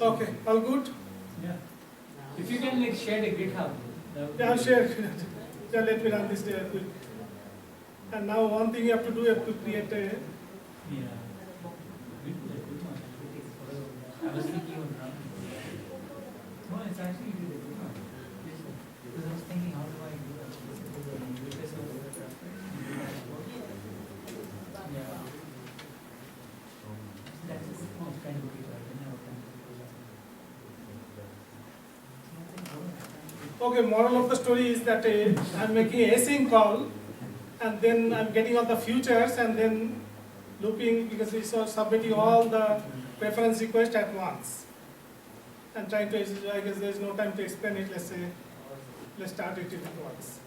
okay, all good? Yeah. If you can like share the GitHub. that would Yeah, I'll be- share. Yeah, let me run this there quick. And now one thing you have to do, you have to create a, Yeah. Good one. I was thinking of running. No, it's actually really good one. Because I was thinking, how do I do that? Because of the traffic. Yeah. That's a good one. Kind of good. I didn't have time to do that. okay, moral of the story is that I'm making a async call, and then I'm getting all the futures, and then looping, because it's submitting all the preference requests at once. And trying to, I guess there's no time to explain it, let's say, let's start it at once.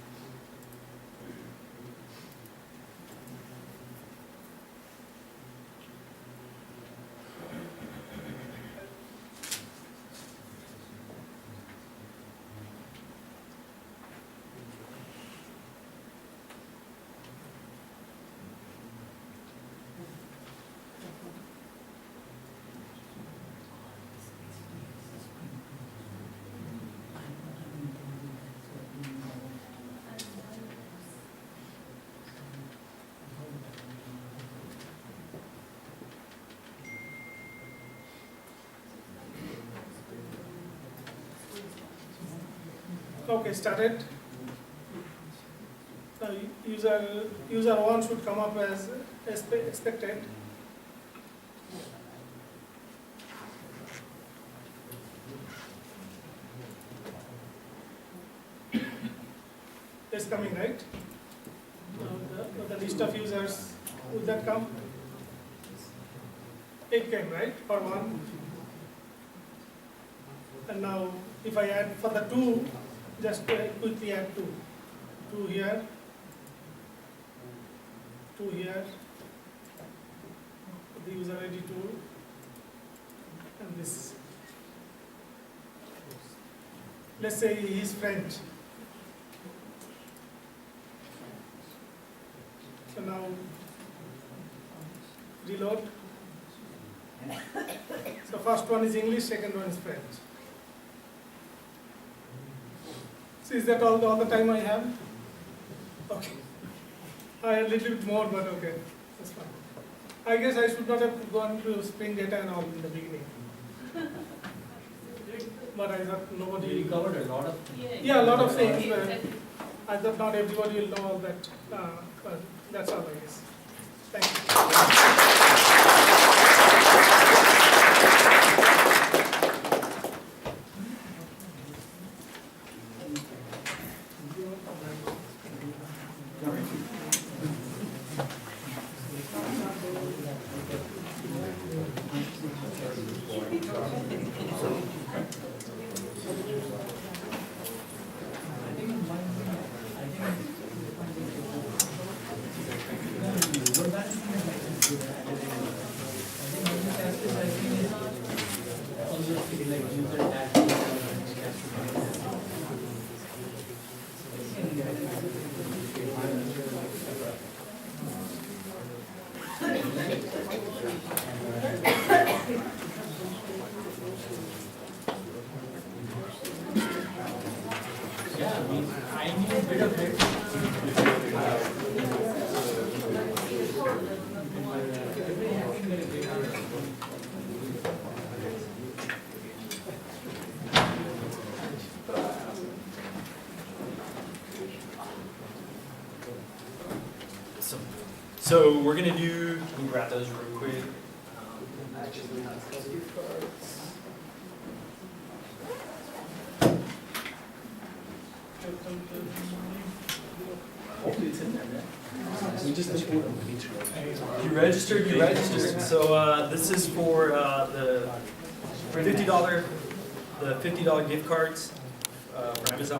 Okay, started. Now user 1 should come up as expected. It's coming, right? Now the list of users, would that come? It came, right, for 1. And now if I add for the 2, just quickly add 2. 2 here, 2 here, the user ID 2, and this. Let's say he's French. So now reload. So first one is English, second one is French. So is that all the time I have? Okay. I had a little bit more, but okay, that's fine. I guess I should not have gone to Spring Data and all in the beginning. But I thought nobody. We covered a lot of things. Yeah, a lot of things. But I thought not everybody will know all that. But that's all, I guess. Thank you. So we're gonna do, let me grab those real quick. Hopefully it's in there, man. You registered. So this is for the $50 gift cards for Amazon.